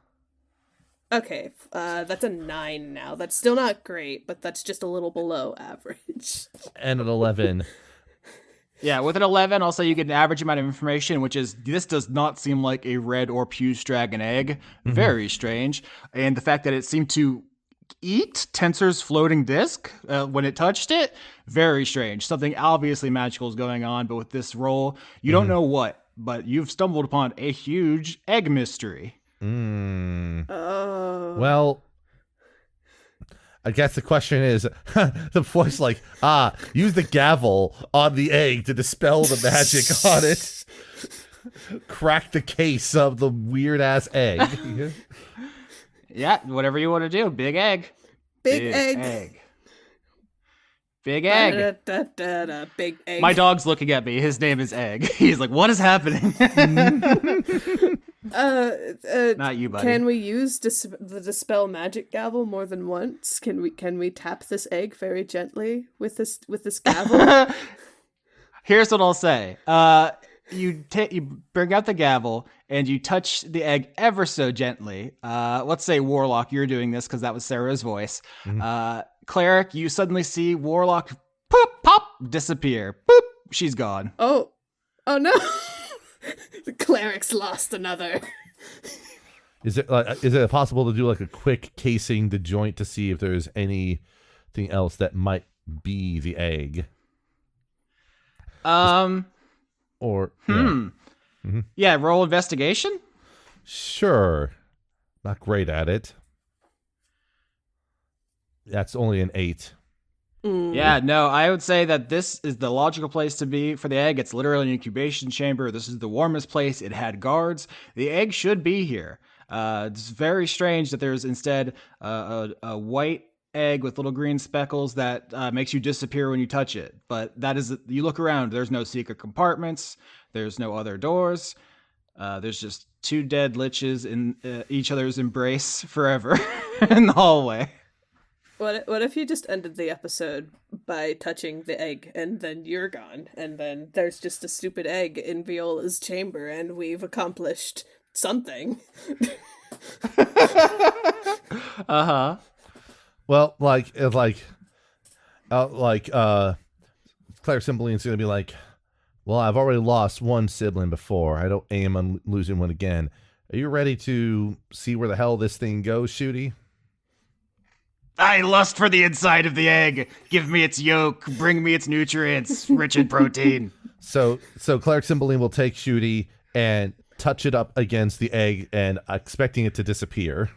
Okay, that's a 9 now. That's still not great, but that's just a little below average. And an 11. Yeah, with an 11, also you get an average amount of information, which is this does not seem like a red or puce dragon egg. Very strange. And the fact that it seemed to eat Tensor's floating disc when it touched it, very strange. Something obviously magical is going on, but with this roll, you don't know what, but you've stumbled upon a huge egg mystery. Oh. Well, I guess the question is, the voice like, use the gavel on the egg to dispel the magic on it. Crack the case of the weird-ass egg. Yeah, whatever you want to do. Big egg. Big egg. Big egg. Big egg. My dog's looking at me. His name is Egg. He's like, what is happening? Not you, buddy. Can we use the dispel magic gavel more than once? Can we tap this egg very gently with this gavel? Here's what I'll say. You bring out the gavel and you touch the egg ever so gently. Let's say Warlock, you're doing this because that was Sarah's voice. Cleric, you suddenly see Warlock poop, pop, disappear. Boop, she's gone. Oh no! The cleric's lost another. Is it possible to do like a quick casing the joint to see if there's anything else that might be the egg? Or Yeah, roll investigation. Sure. Not great at it. That's only an 8. Yeah, no, I would say that this is the logical place to be for the egg. It's literally an incubation chamber. This is the warmest place. It had guards. The egg should be here. It's very strange that there's instead a white egg with little green speckles that makes you disappear when you touch it. But that is, you look around, there's no secret compartments. There's no other doors. There's just two dead liches in each other's embrace forever in the hallway. What if you just ended the episode by touching the egg and then you're gone and then there's just a stupid egg in Viola's chamber and we've accomplished something? Well, Claire Cymbeline's gonna be like, well, I've already lost one sibling before. I don't aim on losing one again. Are you ready to see where the hell this thing goes, Shooty? I lust for the inside of the egg. Give me its yolk. Bring me its nutrients, rich in protein. So Claire Cymbeline will take Shooty and touch it up against the egg and expecting it to disappear.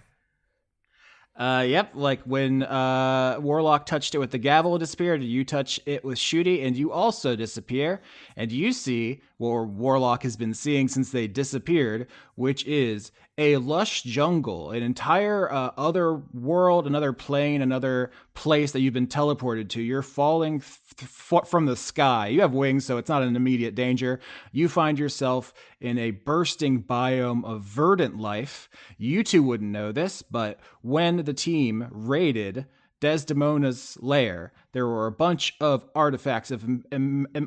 Yep, like when Warlock touched it with the gavel, it disappeared. You touch it with Shooty, and you also disappear. And you see what Warlock has been seeing since they disappeared, which is a lush jungle, an entire other world, another plane, another place that you've been teleported to. You're falling from the sky. You have wings, so it's not an immediate danger. You find yourself in a bursting biome of verdant life. You two wouldn't know this, but when the team raided Desdemona's lair, there were a bunch of artifacts of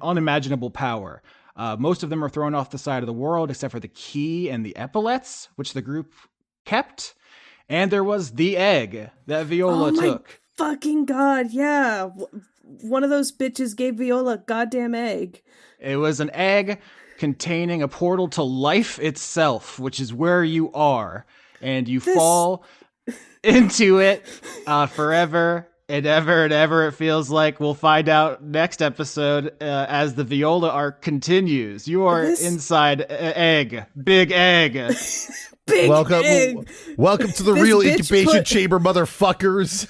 unimaginable power. Most of them are thrown off the side of the world, except for the key and the epaulets, which the group kept. And there was the egg that Viola took. Fucking God, yeah. One of those bitches gave Viola a goddamn egg. It was an egg containing a portal to life itself, which is where you are. And you fall into it forever and ever, it feels like. We'll find out next episode as the Viola arc continues. You are inside egg. Big egg. Big welcome, egg. Welcome to the real incubation chamber, motherfuckers.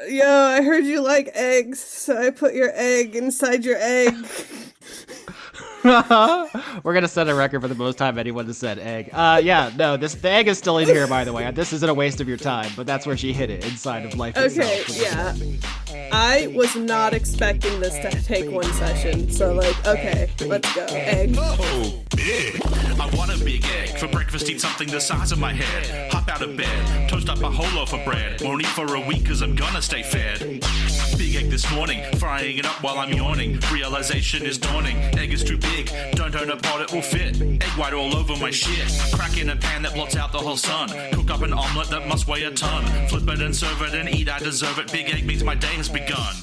Yo, I heard you like eggs, so I put your egg inside your egg. We're gonna set a record for the most time anyone has said egg. The egg is still in here, by the way. This isn't a waste of your time, but that's where she hid it, inside of life Okay, itself. yeah. I was not expecting this to take one session, so like, okay, let's go. Egg. Oh, big. I want a big egg. For breakfast, eat something the size of my head. Hop out of bed, toast up a whole loaf of bread. Won't eat for a week cause I'm gonna stay fed. Big egg this morning, frying it up while I'm yawning. Realization is dawning, egg is too big. Don't own a pot, it will fit. Egg white all over my shit. Crack in a pan that blots out the whole sun. Cook up an omelette that must weigh a ton. Flip it and serve it and eat, I deserve it. Big egg means my day has begun.